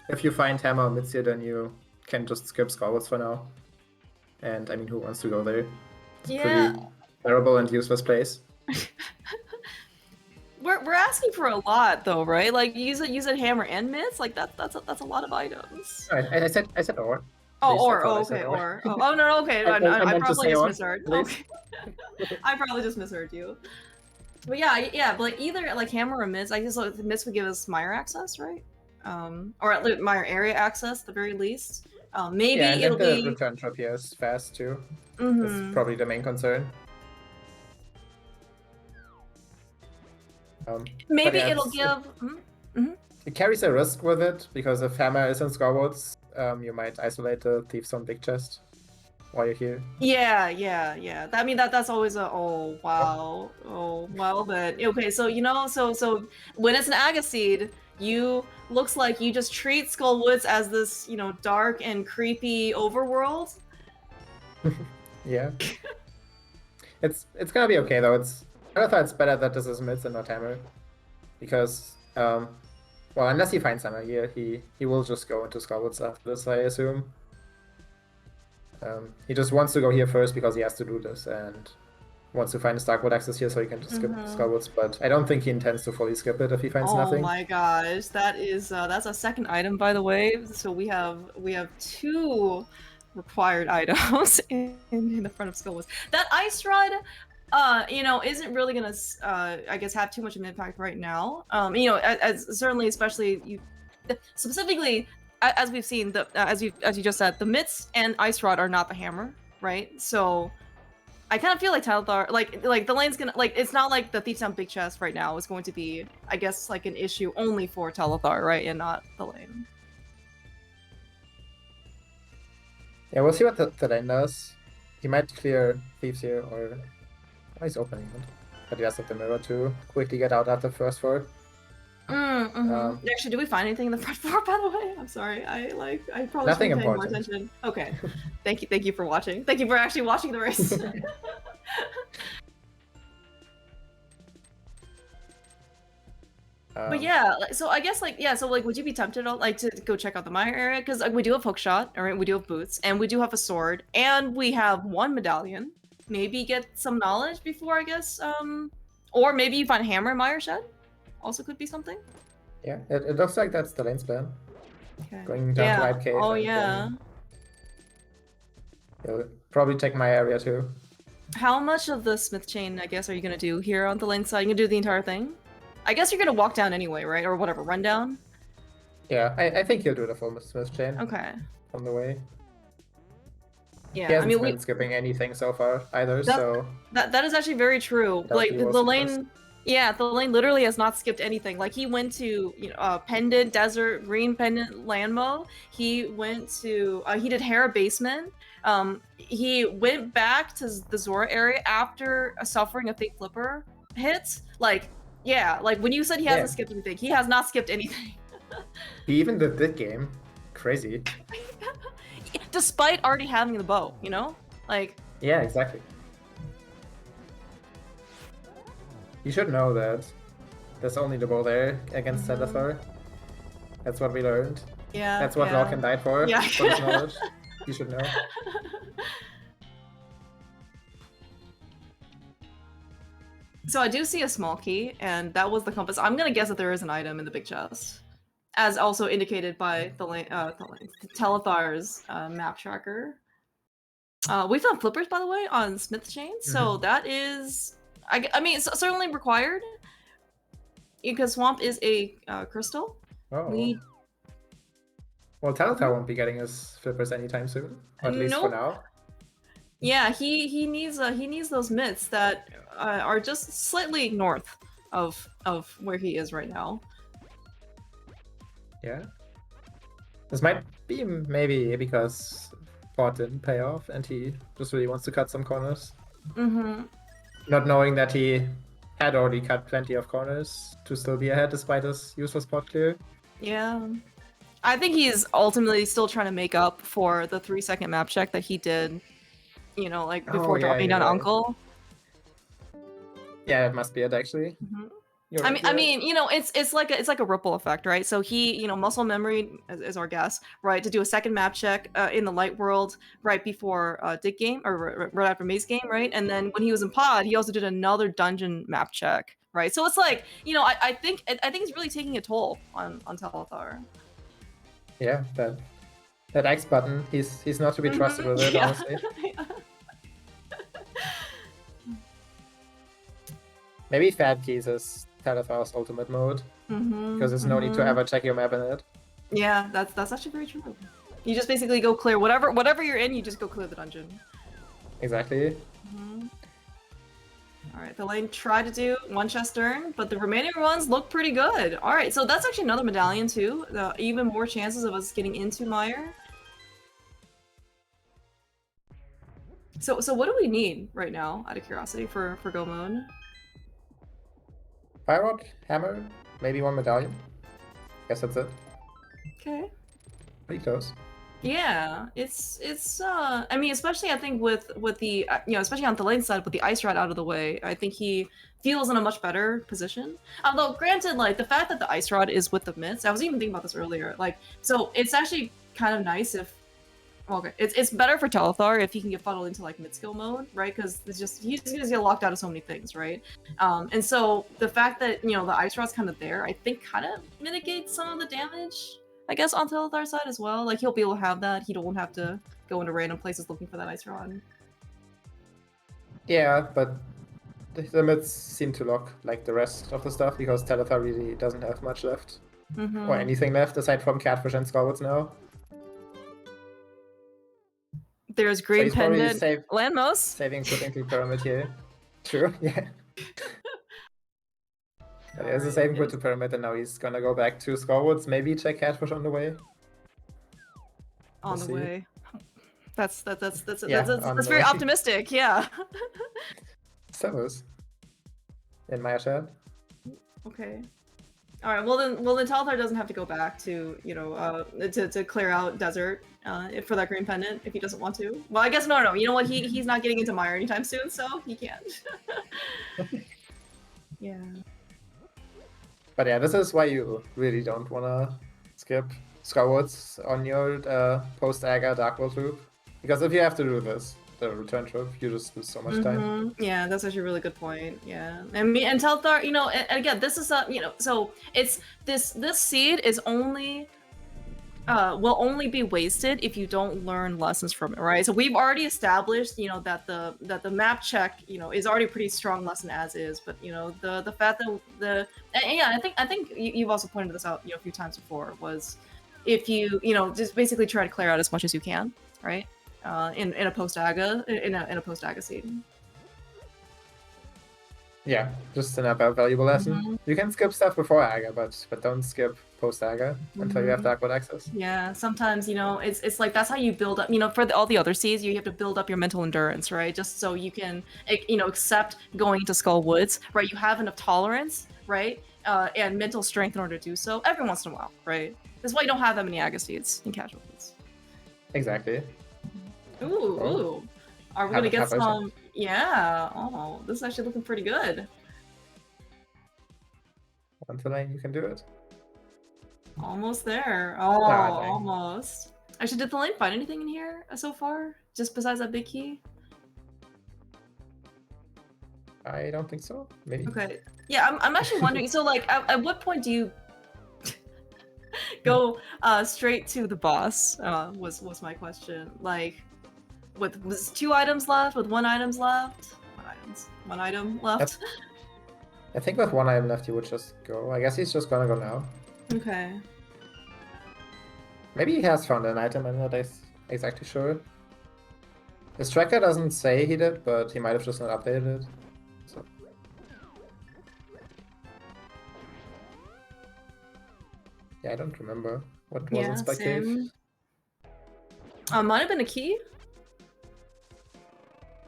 if you find Hammer or Mitsuya, then you can just skip Skullwoods for now. And I mean, who wants to go there? It's a pretty terrible and useless place. We're asking for a lot though, right? Like use it hammer and mitts. Like that's a lot of items. I said or. Oh, okay, or. Oh, no, okay. I probably just misheard. Okay. I probably just misheard you. But yeah, but like either like hammer or mitts. I guess like, mitts would give us Mire access, right? Or at least Mire area access, at the very least. Maybe and it'll the be return trophy is fast too. That's probably the main concern. Maybe it'll give. It carries a risk with it because if Hammer is in Skullwoods, you might isolate the Thieves on Big Chest while you're here. Yeah. I mean that's always a but okay. So so when it's an Agaseed, looks like you just treat Skullwoods as this dark and creepy overworld. Yeah. It's gonna be okay though. I thought it's better that this is Mitts and not Hammer, because well, unless he finds Hammer here, he will just go into Skullwoods after this, I assume. He just wants to go here first because he has to do this and wants to find Starkwood access here so he can just skip Skullwoods, but I don't think he intends to fully skip it if he finds nothing. Oh my gosh, that's a second item, by the way. So we have 2 required items in the front of Skullwoods. That Ice Rod, isn't really gonna, I guess, have too much of an impact right now. As certainly, especially specifically, as we've seen, as you just said, the mitts and Ice Rod are not the hammer, right? So I kind of feel like Telethar, like the lane's gonna, like, it's not like the Thieves Town Big Chest right now is going to be, I guess, like an issue only for Telethar, right, and not the lane. Yeah, we'll see what the lane does. He might clear Thieves here, or he's opening it. But he has like the mirror to quickly get out after first floor. Actually, did we find anything in the front floor, by the way? I'm sorry. I probably should be paying more attention. Okay. Thank you for watching. Thank you for actually watching the race. But yeah, so I guess would you be tempted to go check out the Mire area? Because we do have hookshot, all right, we do have boots, and we do have a sword, and we have 1 medallion. Maybe get some knowledge before, I guess, or maybe you find a hammer in Mire Shed. Also could be something. Yeah, it looks like that's the lane's plan. Okay. Going down to White Cave. Oh yeah. He'll probably take my area too. How much of the Smith chain, I guess, are you gonna do here on the lane side? You gonna do the entire thing? I guess you're gonna walk down anyway, right? Or whatever, run down? Yeah, I think he'll do the full Smith chain. Okay. On the way. Yeah, he hasn't been skipping anything so far either, so... That is actually very true. Like, the lane... Yeah, the lane literally has not skipped anything. Like, he went to, Pendant, Desert, Green Pendant, Landmo. He went to... he did Hera Basement. He went back to the Zora area after suffering a fake flipper hit. Like, yeah, like, when you said he hasn't skipped anything, he has not skipped anything. He even did this game. Crazy. Despite already having the bow, Like... Yeah, exactly. You should know that there's only the bow there against Telethar. That's what we learned. Yeah. That's what Lorcan died for. Yeah. For his knowledge. You should know. So I do see a small key, and that was the compass. I'm gonna guess that there is an item in the big chest, as also indicated by the Telethar's map tracker. We found flippers, by the way, on Smith Chain, so that is, I mean, it's certainly required, because Swamp is a crystal. Oh. Well, Telethar won't be getting his flippers anytime soon, at least for now. Yeah, he needs those myths that are just slightly north of where he is right now. Yeah. This might be maybe because Port didn't pay off and he just really wants to cut some corners. Mm-hmm. Not knowing that he had already cut plenty of corners to still be ahead despite his useless pot clear. Yeah. I think he's ultimately still trying to make up for the 3-second map check that he did, you know, like before Oh, yeah, dropping you're down right. Uncle. Yeah, that must be it actually. Mhm. You're I right, mean, you're I right. mean, you know, it's like a ripple effect, right? So he, you know, muscle memory is our guess, right? To do a second map check in the light world right before Dig game or right after Maze game, right? And then when he was in Pod, he also did another dungeon map check, right? So it's like, you know, I think it's really taking a toll on Telethar. Yeah, that X button, he's not to be trusted with it, Yeah. honestly. Maybe Fat Keys is Telethar's ultimate mode, because there's no need to ever check your map in it. Yeah, that's actually very true. You just basically go clear whatever you're in. You just go clear the dungeon. Exactly. All right, the lane tried to do one chest turn, but the remaining ones look pretty good. All right, so that's actually another medallion too. Even more chances of us getting into Mire. So what do we need right now, out of curiosity, for go mode? Fire Rock, Hammer, maybe one medallion. Guess that's it. Okay. Pretty close. Yeah, it's I mean, especially I think with the you know, especially on the lane side with the ice rod out of the way, I think he feels in a much better position. Although granted, like the fact that the ice rod is with the myths, I was even thinking about this earlier. Like, so it's actually kind of nice if well, okay, it's better for Telethar if he can get funneled into like mid skill mode, right? Because it's just he's gonna get locked out of so many things, right? And so the fact that you know the ice rod's kind of there, I think kind of mitigates some of the damage. I guess on Telethar's side as well. Like he'll be able to have that. He don't have to go into random places looking for that ice rod. Yeah, but the myths seem to lock like the rest of the stuff because Telethar really doesn't have much left. Or anything left aside from Catfish and Scorwoods now. There's So Green he's probably Pendant Landmouse. saving putting the pyramid here. True, yeah. There's a saving put to pyramid and now he's gonna go back to Scorwoods, maybe check Catfish on the way. On We'll the see. way. That's Yeah, that's very optimistic. Yeah. So is. In my chat. Okay. All right. Well then Telethar doesn't have to go back to you know to clear out desert for that green pendant if he doesn't want to. Well, I guess no. You know what? He's not getting into Mire anytime soon, so he can't. Yeah. But yeah, this is why you really don't wanna skip Scorwoods on your post-Aga Dark World loop. Because if you have to do this, the return trip, you just lose so much time. Yeah, that's actually a really good point. Yeah, I mean, and Telethar, you know, and again, this is you know, so it's this seed is only will only be wasted if you don't learn lessons from it, right? So we've already established, you know, that the map check, you know, is already a pretty strong lesson as is. But you know, the fact that and yeah, I think you've also pointed this out, you know, a few times before was if you know just basically try to clear out as much as you can, right? In a post aga in a post aga seed. Yeah, just another valuable lesson. You can skip stuff before Aga, but don't skip post Aga until you have Dark World access. Yeah, sometimes you know it's like that's how you build up. You know, for all the other seeds, you have to build up your mental endurance, right? Just so you can you know accept going to Skull Woods, right? You have enough tolerance, right? And mental strength in order to do so every once in a while, right? That's why you don't have that many Aga seeds in casualties. Exactly. Ooh. Are we gonna get some? Yeah. Oh, this is actually looking pretty good. One thalane, you can do it. Almost there. Oh, almost. Actually, did the lane find anything in here so far? Just besides that big key? I don't think so. Maybe. Okay. Yeah, I'm actually wondering. So, like, at what point do you go straight to the boss? Was my question. Like, was 2 items left? With 1 item left? 1 item left. I think with 1 item left, he would just go. I guess he's just gonna go now. Okay. Maybe he has found an item. I'm not exactly sure. His tracker doesn't say he did, but he might have just not updated it. So. Yeah, I don't remember what was in Spike Cave. Same. Might have been a key.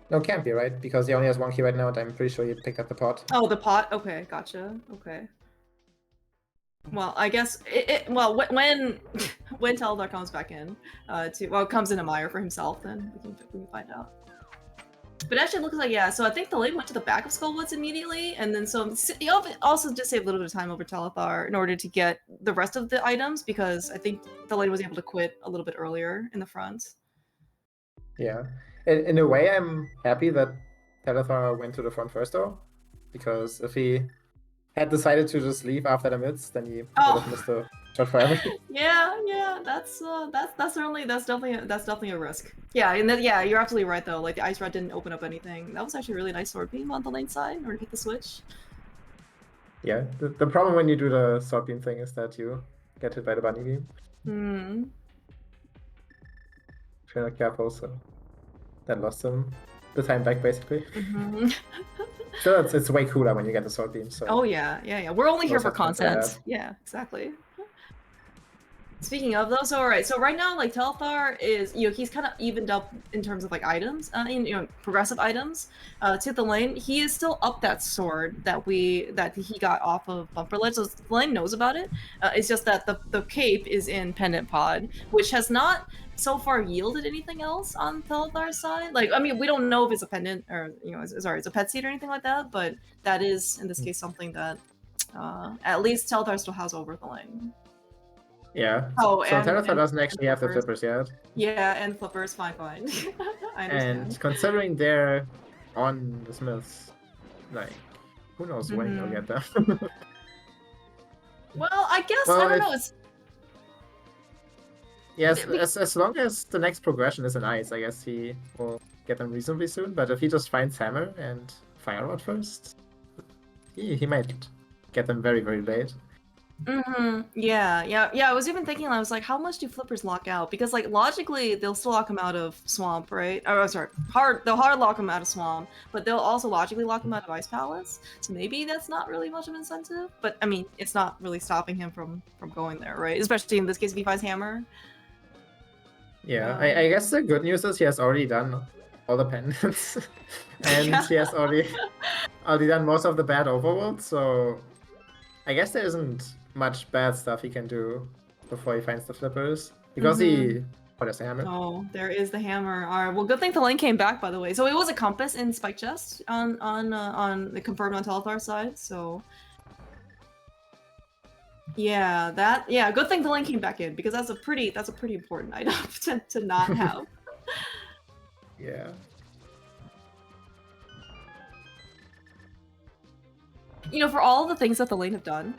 No, can't be, right? Because he only has one key right now, and I'm pretty sure he picked up the pot. Oh, the pot. Okay, gotcha. Okay. Well, I guess well, when Telethar comes back in, comes into Mire for himself, then we can find out. But actually, it looks like yeah. So I think Thalane went to the back of Skullwoods immediately, and then so he also just saved a little bit of time over Telethar in order to get the rest of the items because I think Thalane was able to quit a little bit earlier in the front. Yeah, in a way, I'm happy that Telethar went to the front first, though, because if he had decided to just leave after the mids, then he would have missed the shot forever. Yeah, that's definitely a risk. Yeah, and then yeah, you're absolutely right though. Like the ice rod didn't open up anything. That was actually a really nice sword beam on the lane side in order to hit the switch. Yeah, the problem when you do the sword beam thing is that you get hit by the bunny beam. Hmm. If you're not careful, so that lost him the time back basically. Mm-hmm. So it's way cooler when you get the sword beam. So. Oh yeah. We're only here for content. that. Yeah, exactly. Speaking of those, so alright, so right now like Telethar is he's kind of evened up in terms of like items, progressive items. To Thalane, he is still up that sword that he got off of Bumper Ledge. So Thalane knows about it. It's just that the cape is in Pendant Pod, which has not so far yielded anything else on Telethar's side. Like I mean, we don't know if it's a pendant or it's a pet seed or anything like that, but that is in this case something that at least Telethar still has over Thalane. Yeah. Oh, so and Telethar doesn't actually have the flippers. flippers yet. Yeah, and flippers, fine. I understand. And considering they're on the Smiths, like, who knows when you'll get them. Well, I guess, I don't know, it's... Yes, as long as the next progression is in ice, I guess he will get them reasonably soon. But if he just finds Hammer and Fire Rod first, he might get them very, very late. Yeah. I was even thinking, I was like, how much do flippers lock out? Because like logically, they'll still lock them out of swamp, right? Oh, sorry, they'll hard lock them out of swamp, but they'll also logically lock them out of ice palace. So maybe that's not really much of an incentive. But I mean, it's not really stopping him from going there, right? Especially in this case, if he finds Hammer. Yeah, I guess the good news is he has already done all the pendants, and he has already done most of the bad overworld. So I guess there isn't much bad stuff he can do before he finds the flippers because he there's the hammer. Oh, there is the hammer. All right. Well, good thing Thalane came back, by the way. So it was a compass in Spike Chest on the confirmed on Telethar's side. So yeah, good thing Thalane came back in because that's a pretty important item to not have. Yeah. For all the things that Thalane have done,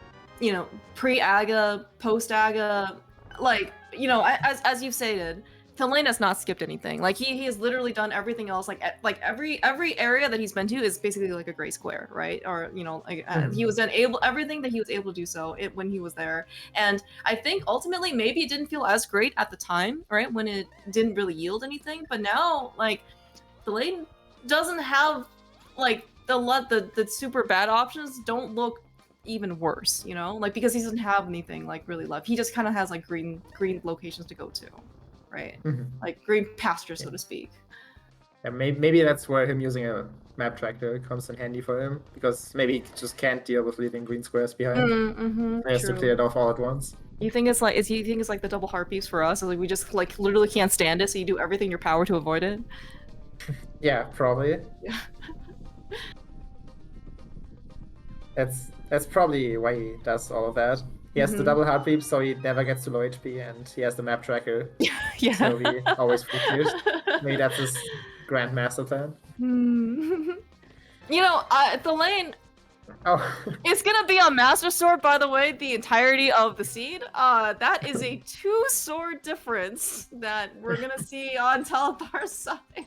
pre-Aga, post-Aga, like, as you've stated, Thalane has not skipped anything. Like, he has literally done everything else. Like every area that he's been to is basically like a gray square, right? Or, he was everything that he was able to do so when he was there. And I think ultimately maybe it didn't feel as great at the time, right? When it didn't really yield anything. But now, like, Thalane doesn't have, like, the super bad options don't look even worse, like because he doesn't have anything like really left. He just kind of has like green locations to go to, right? Like green pastures, so to speak. Yeah, maybe that's where him using a map tracker comes in handy for him because maybe he just can't deal with leaving green squares behind. He has to clear it off all at once. You think it's like the double heart beeps for us? So, like we just like literally can't stand it, so you do everything in your power to avoid it. Yeah, probably. Yeah. That's probably why he does all of that. He has the double heart beep, so he never gets to low HP, and he has the map tracker. Yeah. So he always full clears. Maybe that's his grand master plan. Thalane. Oh. It's gonna be a master sword, by the way, the entirety of the seed. That is a 2-sword difference that we're gonna see on Telethar's side.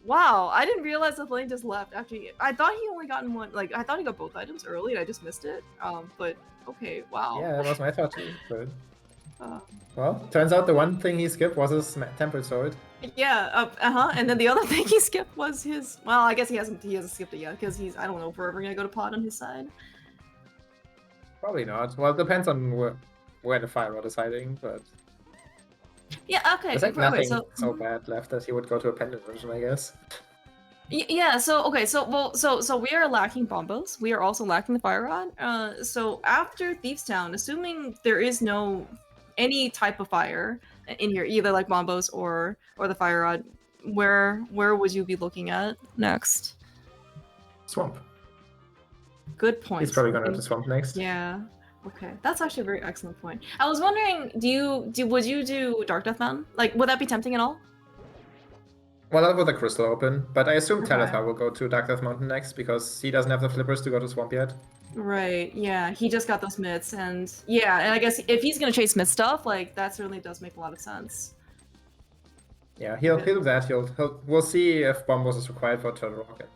Wow, I didn't realize that Thalane just left. Actually, I thought he only gotten one. Like, I thought he got both items early, and I just missed it. But okay, wow. Yeah, that was my thought too. But Well, turns out the one thing he skipped was his tempered sword. Yeah, and then the other thing he skipped was his. Well, I guess he hasn't skipped it yet because he's. I don't know if we're ever gonna go to pod on his side. Probably not. Well, it depends on where the fire rod is hiding, but Yeah. Okay. there's like wait, nothing so bad left that he would go to a pendant version, I guess. Yeah. So okay. So we are lacking bombos. We are also lacking the fire rod. So after Thieves Town, assuming there is no any type of fire in here, either like bombos or the fire rod, where would you be looking at next? Swamp. Good point. He's probably gonna have to swamp next. Yeah. Okay, that's actually a very excellent point. I was wondering, would you do Dark Death Mountain? Like, would that be tempting at all? Well, not with the crystal open, but I assume Okay. Telethar will go to Dark Death Mountain next because he doesn't have the flippers to go to swamp yet. Right. Yeah, he just got those mitts, and yeah, and I guess if he's gonna chase myth stuff, like that certainly does make a lot of sense. Yeah, he'll do that. We'll see if bombos is required for Turtle Rocket.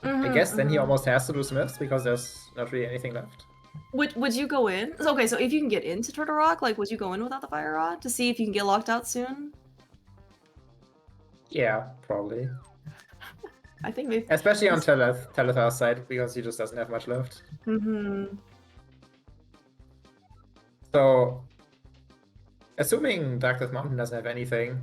I guess then he almost has to do Smiths because there's not really anything left. Would you go in? Okay, so if you can get into Turtle Rock, like, would you go in without the fire rod to see if you can get locked out soon? Yeah, probably. I think maybe. Especially on Telethar's side because he just doesn't have much left. So, assuming Dark Death Mountain doesn't have anything,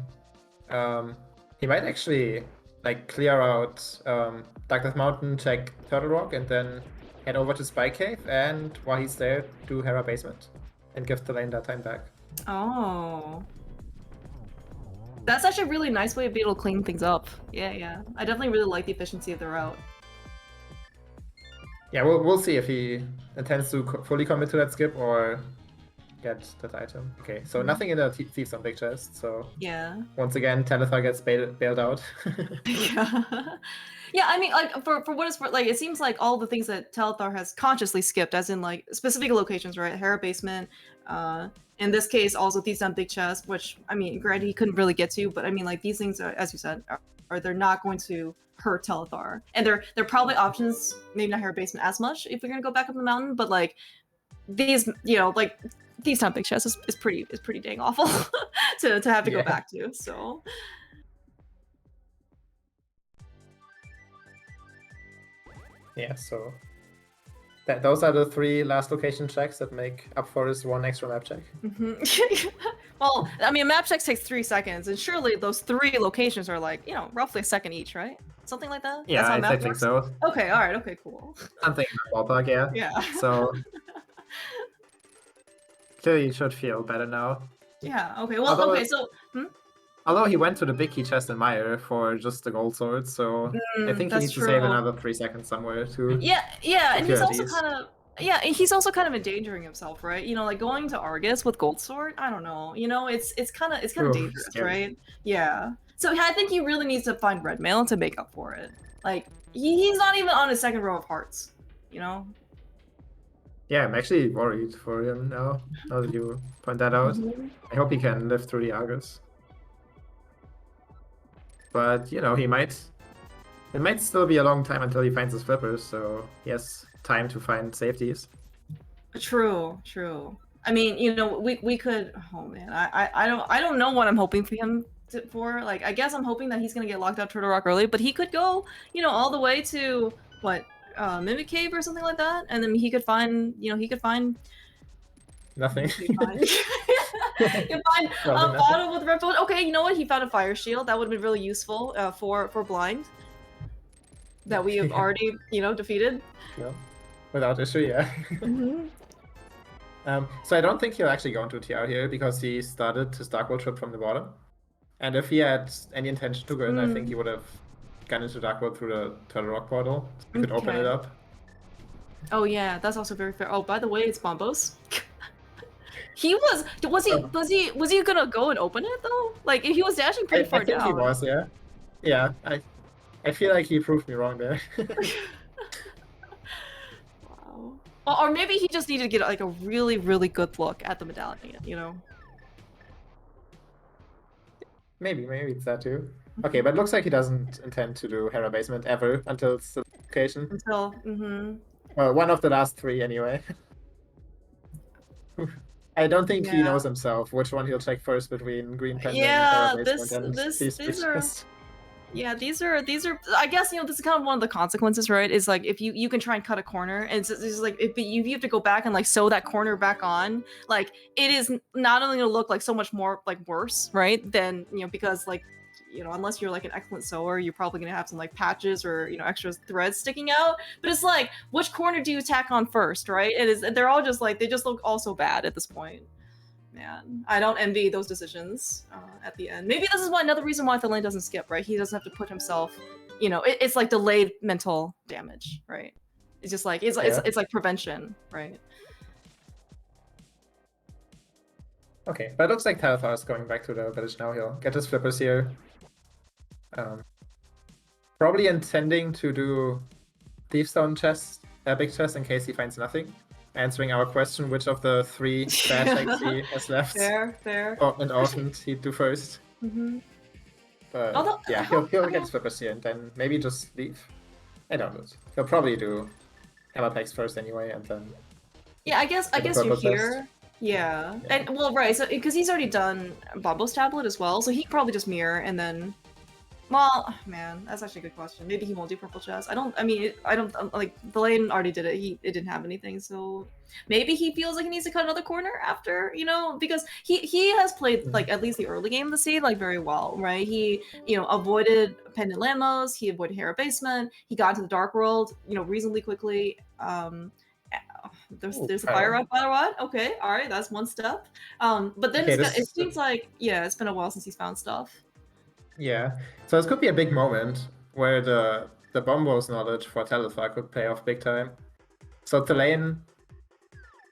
he might actually like clear out Dark Death Mountain, check Turtle Rock, and then head over to Spy Cave, and while he's there, do Hera Basement, and give Thalane that time back. Oh. That's actually a really nice way to be able to clean things up. Yeah. I definitely really like the efficiency of the route. Yeah, we'll see if he intends to fully commit to that skip or get that item. Okay, so nothing in the Thieves on Big Chest, so Yeah. once again, Telethar gets bailed out. Yeah, I mean, like, for what it's worth, like, it seems like all the things that Telethar has consciously skipped, as in, like, specific locations, right? Hera Basement, in this case, also Thieves on Big Chest, which, I mean, granted, he couldn't really get to, but I mean, like, these things, are, as you said, are they're not going to hurt Telethar. And they're probably options, maybe not Hera Basement as much if we're gonna go back up the mountain, but, like, these, you know, like, Thieves on Big Chest is pretty dang awful to have to go back to, so... Yeah, so those are the 3 last location checks that make up for this 1 extra map check. Well, I mean, map checks takes 3 seconds, and surely those 3 locations are like, you know, roughly a second each, right? Something like that? Yeah, That's how I math think works? so. Okay, alright, okay, cool. Something in the ballpark, yeah. Yeah. So clearly you should feel better now. Yeah, okay, well, okay, so... Although he went to the big key chest in Mire for just the gold sword, so I think he needs to save another 3 seconds somewhere too. Yeah, and he's also kind of... Yeah, he's also kind of endangering himself, right? You know, like going to Argus with gold sword, I don't know. You know, it's kind of dangerous, scary. right? Yeah. So I think he really needs to find red mail to make up for it. Like, he's not even on his 2nd row of hearts, you know? Yeah, I'm actually worried for him now that you point that out. I hope he can live through the Argus. But, you know, it might still be a long time until he finds his flippers, so he has time to find safeties. True. I mean, you know, we could... Oh, man, I don't know what I'm hoping for him for. Like, I guess I'm hoping that he's gonna get locked out Turtle Rock early, but he could go, you know, all the way to, what, Mimic Cave or something like that, and then he could find, you know, Nothing. He could find a bottle with red bullet. Okay, you know what? He found a fire shield. That would have been really useful for blind. That we have already, you know, defeated. Yeah. Without issue, yeah. So I don't think he'll actually go into TR here because he started his Dark World trip from the bottom. And if he had any intention to go in, I think he would have gone into Dark World through the Turtle Rock portal. So he could open it up. Oh yeah, that's also very fair. Oh, by the way, it's Bombos. Was he gonna go and open it though? Like, he was dashing pretty far down. I think he was, yeah. Yeah, I feel like he proved me wrong there. Wow. Or maybe he just needed to get like a really, really good look at the medallion, you know? Maybe it's that too. Okay, but it looks like he doesn't intend to do Hera Basement ever until it's the location. Until, Well, one of the last 3 anyway. I don't think he Yeah. knows himself which one he'll check first between Green Pendant, Yeah, Terror Basement, and these these are creatures. yeah, these are I guess this is kind of one of the consequences, right? Is like if you can try and cut a corner, and it's like if you have to go back and like sew that corner back on, like it is not only gonna look like so much more like worse, right? Than because like unless you're like an excellent sewer, you're probably gonna have some like patches or extra threads sticking out. But it's like which corner do you tack on first, right? They're all just like they just look all so bad at this point. Man, I don't envy those decisions at the end. Maybe this is another reason why Thalane doesn't skip, right? He doesn't have to put himself, it's like delayed mental damage, right? It's just like it's like prevention, right? Okay, but it looks like Telethar is going back to the village now. He'll get his flippers here. Probably intending to do Thiefstone chest, big chest in case he finds nothing. Answering our question, which of the 3 bad checks he has left. Fair. Oh, and oughtn't he do first? But Although, yeah, he'll get his flippers here and then maybe just leave. I don't know. He'll probably do hammer packs first anyway, and then. Yeah, I guess you're here. Yeah, and well, right. So because he's already done Bombo's tablet as well, so he probably just mirror and then. Well, man, that's actually a good question. Maybe he won't do purple chest. I don't like Thalane already did it. It didn't have anything, so maybe he feels like he needs to cut another corner after, because he has played like at least the early game of the seed like very well, right? He avoided pendant lamos, he avoided Hera basement, he got into the dark world, reasonably quickly. There's a fire rock by the way. Okay, all right, that's one step. But then it seems like it's been a while since he's found stuff. Yeah, so this could be a big moment where the Bombo's knowledge for Telethar could pay off big time. So Thalane,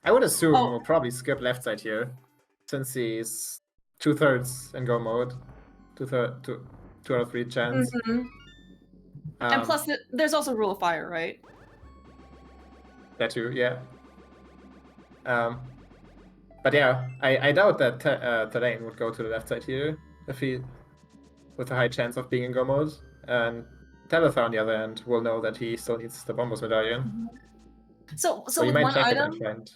I would assume, will probably skip left side here, since he's 2/3 in go mode, 2 out of 3 chance. And plus, there's also rule of fire, right? That too, yeah. But yeah, I doubt that Thalane would go to the left side here if he. With a high chance of being in go mode, and Telethar on the other end will know that he still needs the Bombo's medallion. So you might one check item. it and find.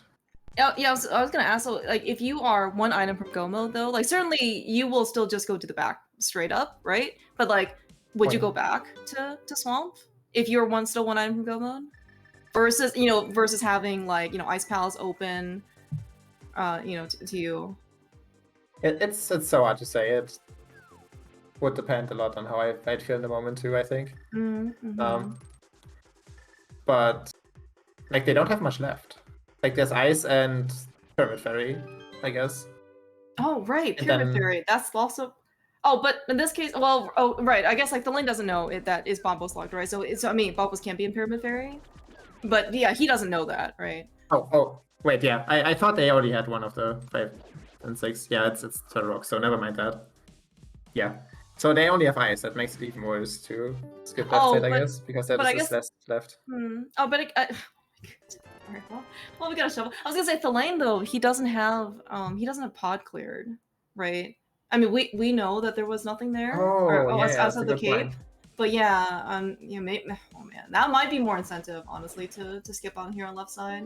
Oh, yeah, I was gonna ask. So, like, if you are one item from go mode, though, like certainly you will still just go to the back straight up, right? But like, would you go back to Swamp if you're still one item from go mode, versus having like Ice Palace open, to you. It's so hard to say. It would depend a lot on how I'd feel in the moment too, I think. But like they don't have much left. Like there's Ice and Pyramid Fairy, I guess. Oh right, Pyramid Fairy. That's also. Oh, but in this case, well, right. I guess like Thalane doesn't know that is Bombo's locked, right? So I mean, Bombo's can't be in Pyramid Fairy, but yeah, he doesn't know that, right? Oh, wait, yeah. I thought they already had one of the 5 and 6. Yeah, it's Rock, so never mind that. Yeah. So they only have Ice. That makes it even worse to skip left side, I guess, because there's less left. Oh, but Alright, well, we got a shovel. I was gonna say Thalane though. He doesn't have pod cleared, right? I mean, we know that there was nothing there. Outside the cape. Point. But yeah, maybe. Oh man, that might be more incentive, honestly, to skip on here on left side.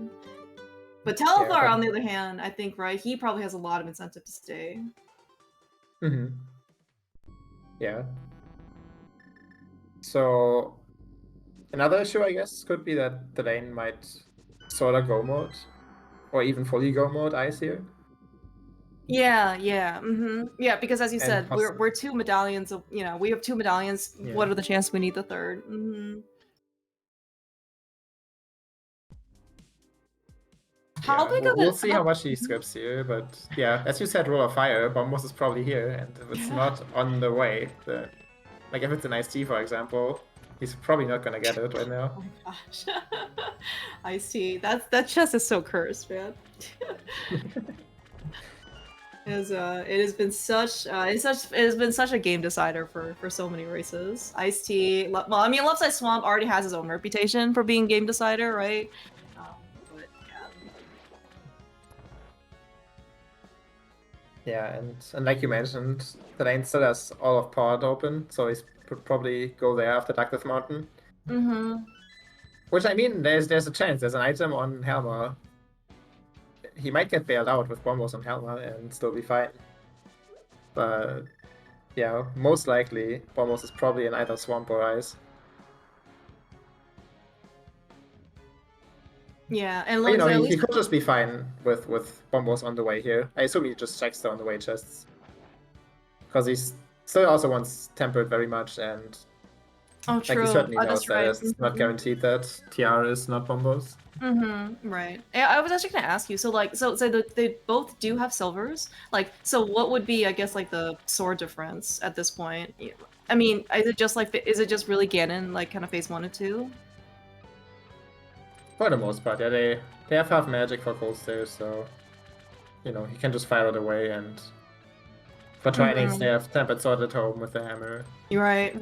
But Telethar, on the other hand, I think he probably has a lot of incentive to stay. Yeah. So another issue, I guess, could be that the lane might sort of go mode, or even fully go mode Ice here. Yeah, because as you said, we're 2 medallions. We have 2 medallions. Yeah. What are the chances we need the 3rd? How big of We'll see how much he skips here, but yeah, as you said, Roll of Fire, Bombos is probably here, and if it's not on the way, like if it's an Ice Tea, for example, he's probably not gonna get it right now. Oh my gosh, Ice Tea, that chest is so cursed, man. It has been such a game decider for so many races. Ice Tea, well, I mean, Left Side Swamp already has his own reputation for being game decider, right? But yeah, and like you mentioned, the lane still has all of Pod open, so he's probably go there after Dark Mountain. Which I mean, there's a chance. There's an item on Helma he might get bailed out with Bombos and Helma and still be fine. But yeah, most likely Bombos is probably in either Swamp or Ice. Yeah, and But, you know, at he least could just be fine with Bombos on the way here. I assume he just checks the on the way chests. Because he still also wants Tempered very much, and oh, like true. he certainly knows That's that right. it's not guaranteed that TR is not Bombos. Right. Yeah, I was actually gonna ask you. So like, so they both do have silvers. Like, so what would be, I guess, like the sword difference at this point? I mean, is it just like, is it just really Ganon, like, kind of phase 1 and 2? For the most part, yeah, they have half magic for Cold Stairs, so you know he can just fire it away. And for Trinings, they have Tempered Sword at home with the hammer. Right.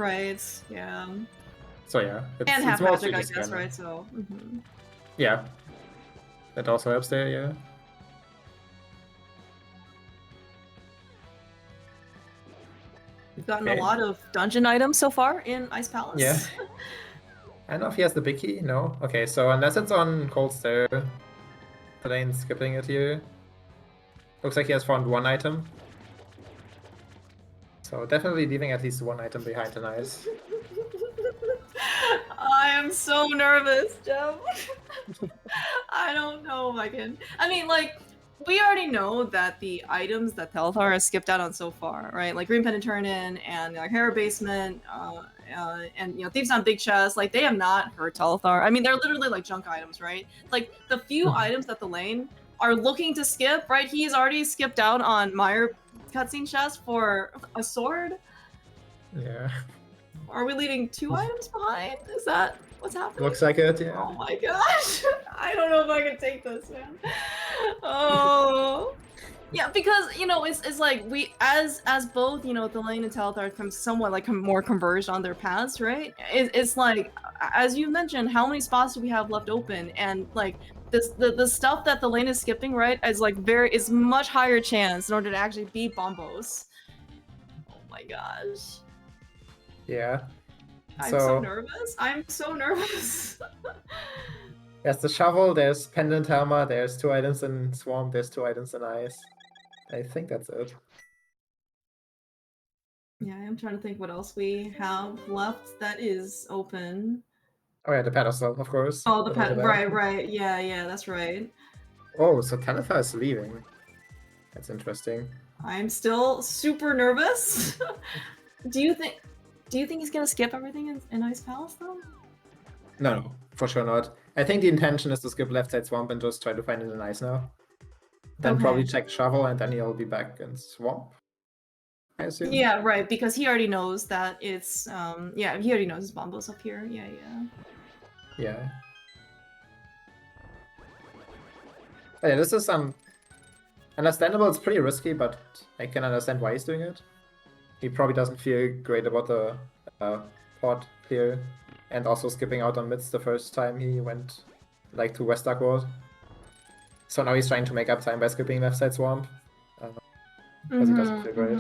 Yeah. So yeah, And it's half mostly magic, I just guess, Ganon. right? So. Yeah, that also helps there. Yeah. We've gotten Okay. a lot of dungeon items so far in Ice Palace. Yeah. I don't know if he has the big key. No. Okay, so unless it's on Cold Stair, Thalane's skipping it here. Looks like he has found one item. So definitely leaving at least one item behind in Ice. I am so nervous, Jeff. I don't know if I can. I mean, like, we already know that the items that Telethar has skipped out on so far, right? Like Green Pendant Turn-In and like Hera Basement, and Thieves on Big Chest, like they have not hurt Telethar. I mean, they're literally like junk items, right? Like the few items that the lane are looking to skip, right? He's already skipped out on Meyer cutscene chest for a sword. Yeah. Are we leaving 2 items behind? Is that what's happening? Looks like it, yeah. Oh my gosh. I don't know if I can take this, man. Oh. Yeah, because, it's like we, as both, Thalane and Telethar come somewhat like more converged on their paths, right? It's like, as you mentioned, how many spots do we have left open? And like, the stuff that Thalane is skipping, right, is much higher chance in order to actually beat Bombos. Oh my gosh. Yeah. I'm so nervous. I'm so nervous. There's the shovel, there's Pendant Helma, there's 2 items in Swamp, there's 2 items in Ice. I think that's it. Yeah, I'm trying to think what else we have left that is open. Oh yeah, the pedestal, of course. Oh, the pedestal. Right. Yeah, that's right. Oh, so Telethar is leaving. That's interesting. I'm still super nervous. Do you think he's gonna skip everything in Ice Palace though? No, for sure not. I think the intention is to skip left side Swamp and just try to find it in Ice now. Then probably check shovel and then he'll be back in Swamp, I assume. Yeah, right, because he already knows that it's he already knows his Bombos up here. Yeah. But yeah, this is understandable. It's pretty risky, but I can understand why he's doing it. He probably doesn't feel great about the pot here, and also skipping out on mids the first time he went like to West Dark World. So now he's trying to make up time by skipping left side Swamp, because he doesn't feel great.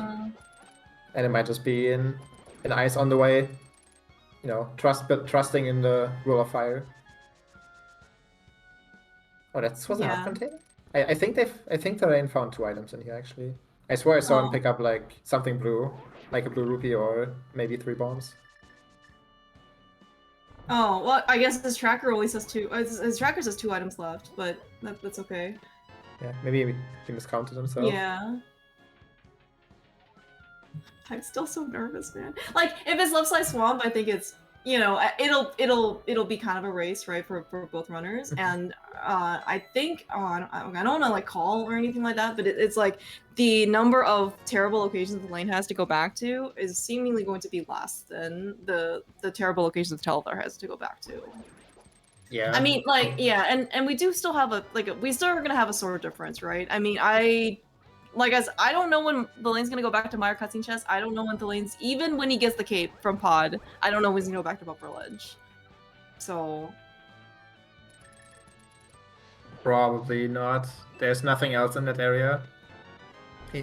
And it might just be in Ice on the way, trusting in the Rule of Fire. Oh, that was a half container? I think Thalane found 2 items in here actually. I swear I saw him pick up like something blue, like a blue rupee or maybe 3 bombs. Oh, well, I guess his tracker only says 2. His tracker says 2 items left, but that's okay. Yeah, maybe he miscounted himself. Yeah. I'm still so nervous, man. Like, if it's left side Swamp, I think it's, it'll be kind of a race, right, for both runners. And I think, I don't want to like call or anything like that, but it's like the number of terrible locations the lane has to go back to is seemingly going to be less than the terrible locations Telethar has to go back to. Yeah. I mean, like, yeah, and we do still have we still are gonna have a sword difference, right? I mean, I don't know when the lane's gonna go back to Meyer cutscene chest. I don't know when the lane's, even when he gets the cape from Pod, I don't know when he's gonna go back to Bumper Ledge. So probably not. There's nothing else in that area.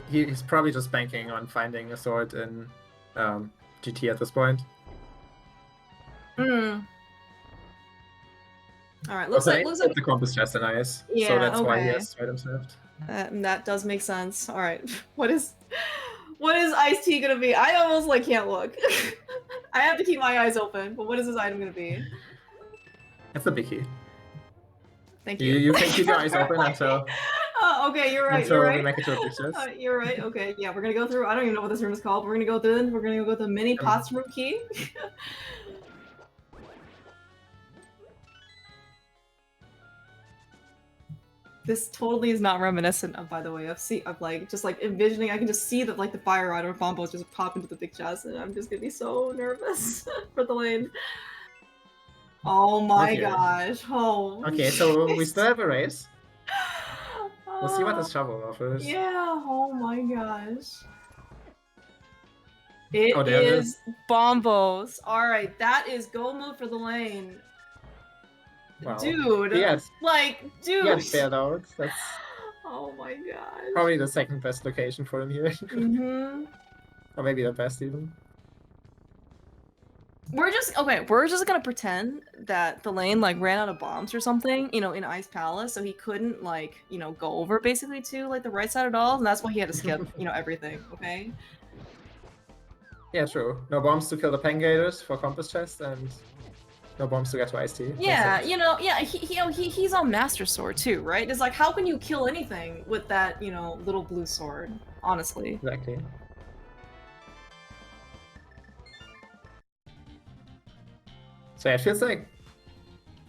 He's probably just banking on finding a sword in GT at this point. All right, Looks looks like the compass chest in ice, so Yeah, that's why he okay. has items left. That does make sense. All right, what is iced tea gonna be? I almost like can't look. I have to keep my eyes open. But what is this item gonna be? That's a big key. Thank you. You can keep your eyes open until Oh, okay, you're right. until You're we right. make it to a big chest. You're right. Okay, yeah, we're gonna go through. I don't even know what this room is called. We're gonna go through. We're gonna go to the mini pots room key. This totally is not reminiscent of, by the way, of like just like envisioning. I can just see that like the fire rod or bombos just pop into the big chest, and I'm just gonna be so nervous for the lane. Oh my Okay. gosh! Oh. Okay, so we still have a race. We'll see what this shovel offers. Yeah. Oh my gosh. It Oh, there it is bombos. All right, that is go mode for the lane. Wow. Dude, Yes. like, dude. Yes, fair out. That's Oh my god. probably the second best location for him here. Mm-hmm. Or maybe the best even. We're just gonna pretend that the lane like ran out of bombs or something, you know, in Ice Palace, so he couldn't like, you know, go over basically to like the right side at all, and that's why he had to skip, you know, everything. Okay. Yeah, true. No bombs to kill the Pengators for compass chest, and no bombs to get to Ice Tea. Yeah, you know, yeah, he's on Master Sword too, right? It's like, how can you kill anything with that, you know, little blue sword? Honestly. Exactly. So yeah, it feels like...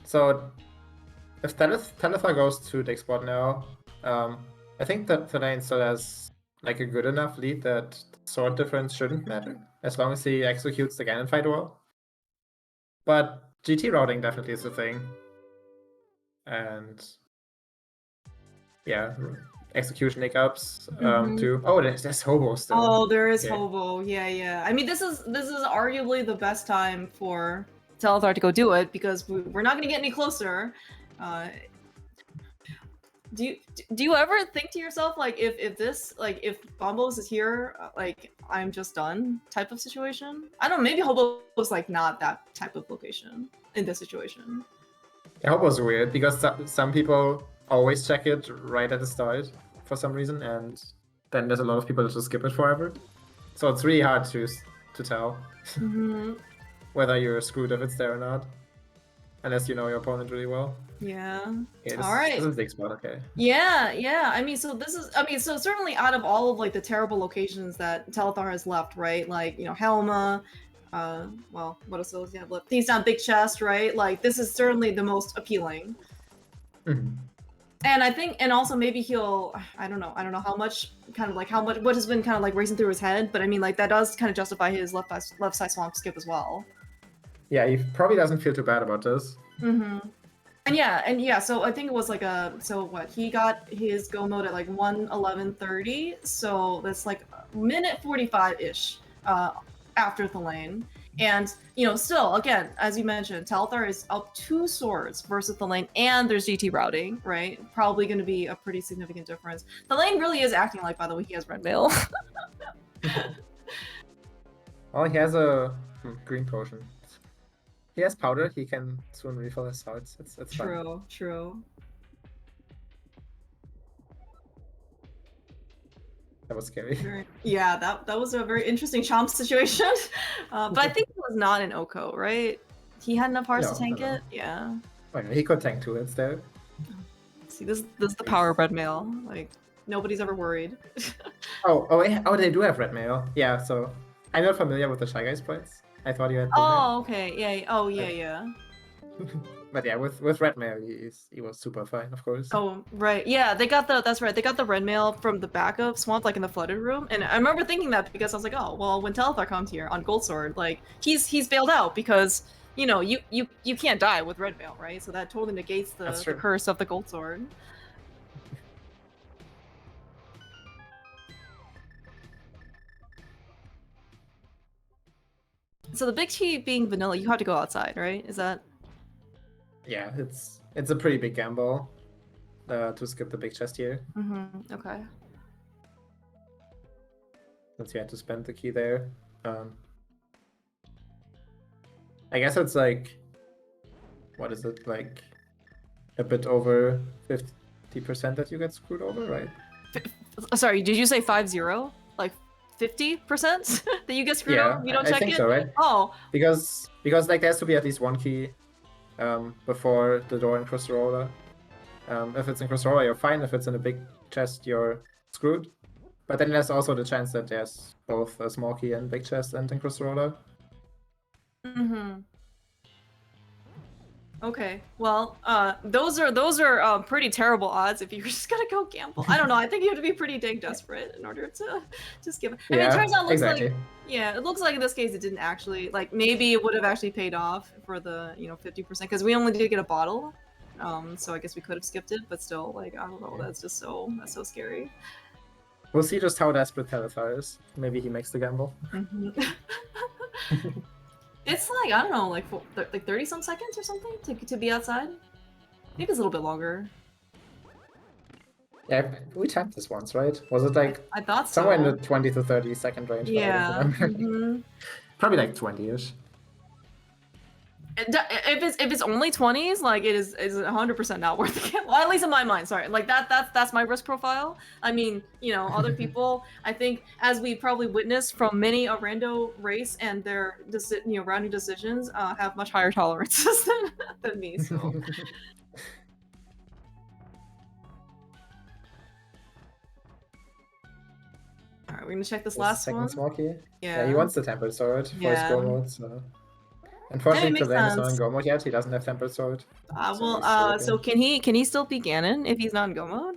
So, if Telethar goes to Dick spot now, I think that Thalane still has like a good enough lead that sword difference shouldn't matter, as long as he executes the Ganon fight well. But GT routing definitely is a thing. And yeah, execution hiccups too. Oh, there's Hobo still. Oh, there is Okay. Hobo. Yeah, yeah. I mean, this is arguably the best time for Telethar to go do it because we're not going to get any closer. Do you ever think to yourself like if this like if Bombos is here like I'm just done type of situation? I don't know. Maybe Hobo's like not that type of location in this situation. Yeah, Hobo's weird because some people always check it right at the start for some reason, and then there's a lot of people that just skip it forever. So it's really hard to tell whether you're screwed if it's there or not, unless you know your opponent really well. Yeah. Okay, All right. This is Dick spot, okay. Yeah. I mean, so certainly out of all of like the terrible locations that Telethar has left, right? Like, you know, Helma, well, what else those have left? Things down Big Chest, right? Like, this is certainly the most appealing. And I think, and also maybe he'll, I don't know how much, what has been kind of like racing through his head, but I mean, like, that does kind of justify his left side swamp skip as well. Yeah, he probably doesn't feel too bad about this. And yeah, so I think it was like he got his go mode at like 1:11:30, so that's like minute 45-ish after the lane. And, you know, still, again, as you mentioned, Telethar is up 2 swords versus the lane, and there's GT routing, right? Probably going to be a pretty significant difference. The lane really is acting like, by the way, he has red mail. Well, he has a green potion. He has powder, he can soon refill his hearts. It's fine. True. That was scary. Yeah, that was a very interesting chomp situation. But I think it was not an Oko, right? He had enough hearts to tank it? Yeah. Oh, yeah, he could tank 2 hits there. See, this is the power of red mail. Like, nobody's ever worried. Oh, they do have red mail. Yeah, so I'm not familiar with the Shy Guys points. I thought you had. Oh, okay. Yeah. Oh, yeah. But yeah, with red mail, he was super fine, of course. Oh, right. Yeah, that's right. They got the red mail from the back of Swamp, like in the flooded room. And I remember thinking that because I was like, oh, well, when Telethar comes here on Gold Sword, like he's bailed out because, you know, you can't die with red mail, right? So that totally negates the curse of the Gold Sword. So the big T being vanilla, you have to go outside, right? Is that? Yeah, it's a pretty big gamble to skip the big chest here. Okay. Since you had to spend the key there. I guess it's like, what is it, like a bit over 50% that you get screwed over, right? Sorry, did you say 5-0? Like 50% that you get screwed Yeah, over? You don't I check think it? so, right? Oh, Because like there has to be at least one key before the door in Crystal Roller. If it's in Crystal Roller, you're fine. If it's in a big chest, you're screwed. But then there's also the chance that there's both a small key and big chest and in Crystal Roller. mm-hmm. Okay, well, those are pretty terrible odds if you're just gonna go gamble. I don't know. I think you have to be pretty dang desperate in order to just give. I mean, it turns out it looks exactly. like it looks like in this case it didn't actually like maybe it would have actually paid off for the 50% because we only did get a bottle, so I guess we could have skipped it, but still like I don't know. That's so scary. We'll see just how desperate Telethar is. Maybe he makes the gamble. Mm-hmm. It's like I don't know, like 30 some seconds or something to be outside. Maybe it's a little bit longer. Yeah, we tapped this once, right? Was it like I thought so. somewhere in the 20 to 30 second range? Yeah. Mm-hmm. Probably like 20-ish. If it's only 20s, like it is 100% not worth it. Well, at least in my mind. Sorry, like that's my risk profile. I mean, other people. I think as we probably witnessed from many a rando race and their rounding decisions, have much higher tolerances than me. So. All right, we're gonna check this last second one. Small key. Yeah. He wants the Tempered Sword for his go mode. So. Unfortunately, Thalane is not in go mode yet. He doesn't have Tempered Sword. So can he still beat Ganon if he's not in go mode?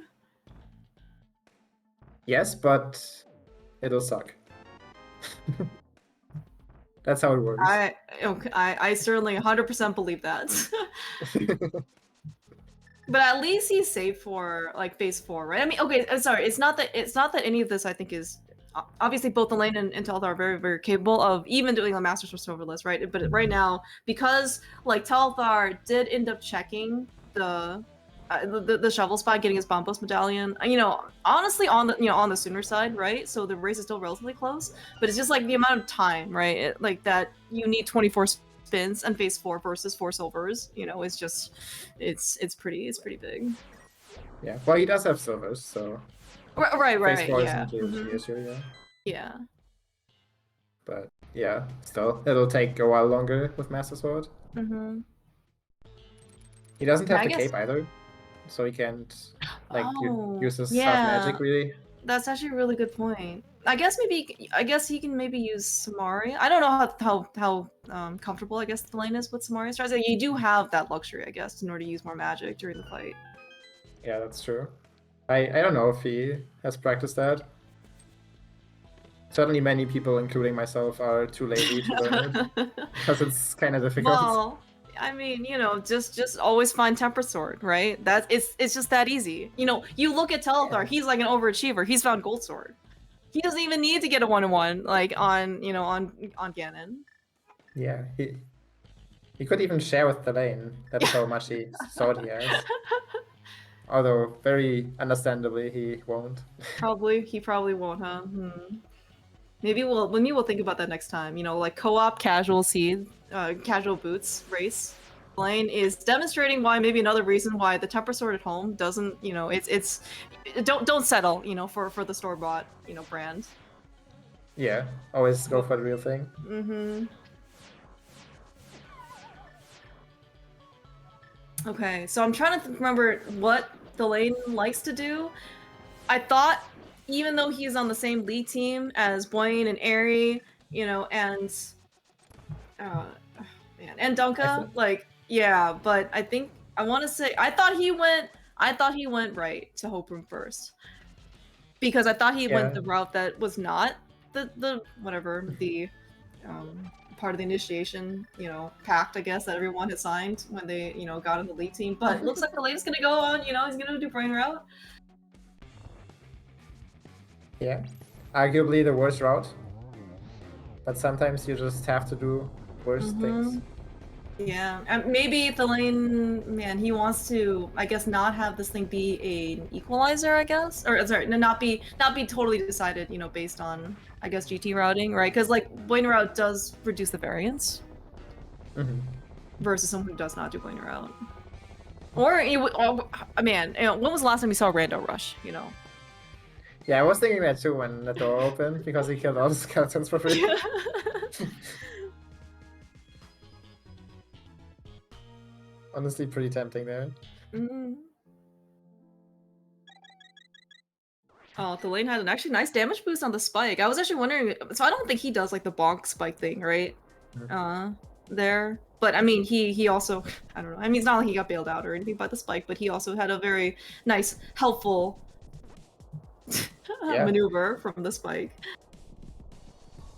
Yes, but it'll suck. That's how it works. I certainly 100% believe that. But at least he's safe for like phase 4, right? I mean, okay, sorry, it's not that any of this I think is obviously both Thalane and Telethar are very, very capable of even doing a Master Sword Silverless, right? But right now, because like Telethar did end up checking the shovel spot, getting his Bombos medallion, honestly on the sooner side, right? So the race is still relatively close, but it's just like the amount of time, right? Like that you need 24 spins and phase 4 versus 4 silvers, it's just it's pretty big. Yeah, well, he does have silvers, so right, phase 4 yeah. isn't the issue, Yeah. But yeah, still, it'll take a while longer with Master Sword. Mm-hmm. He doesn't have the cape either, so he can't like use his half magic really. That's actually a really good point. I guess he can maybe use Samari. I don't know how comfortable I guess Thalane is with Samari strats. Like, you do have that luxury, I guess, in order to use more magic during the fight. Yeah, that's true. I don't know if he has practiced that. Certainly many people, including myself, are too lazy to learn it because it's kind of difficult. Well, I mean, just always find Tempered Sword, right? It's just that easy. You look at Telethar, he's like an overachiever. He's found Gold Sword. He doesn't even need to get a 1-1 like on Ganon. Yeah, he could even share with Thalane. That's how much sword he has. Although very understandably he won't. He probably won't, huh? Maybe we'll think about that next time. Like co-op casual casual boots race. Thalane is demonstrating why maybe another reason why the Tempered Sword at home doesn't, don't settle, for the store-bought, brand. Yeah, always go for the real thing. Mm-hmm. Okay, so I'm trying to remember what Thalane likes to do. I thought, even though he's on the same league team as Boyne and Aerie, and Dunka, like, yeah, but I think I thought he went right to Hope Room first, because I thought he went the route that was not the part of the initiation, pact, I guess, that everyone had signed when they, got on the league team. But it looks like Thalane's gonna go on, he's gonna do brain route. Yeah, arguably the worst route. But sometimes you just have to do worse things. Yeah, and maybe Thalane, man, he wants to, I guess, not have this thing be an equalizer, I guess, or sorry, not be totally decided, based on, I guess, GT routing, right? Because like Boyne route does reduce the variance versus someone who does not do Boyne route. Or you would, oh, man, when was the last time you saw Rando Rush? You know. Yeah, I was thinking that too when the door opened because he killed all the skeletons for free. Honestly, pretty tempting there. Mm. Oh, Thalane had an actually nice damage boost on the spike. I was actually wondering, so I don't think he does like the bonk spike thing, right? There. But I mean, he also, I don't know. I mean, it's not like he got bailed out or anything by the spike, but he also had a very nice, helpful maneuver from the spike.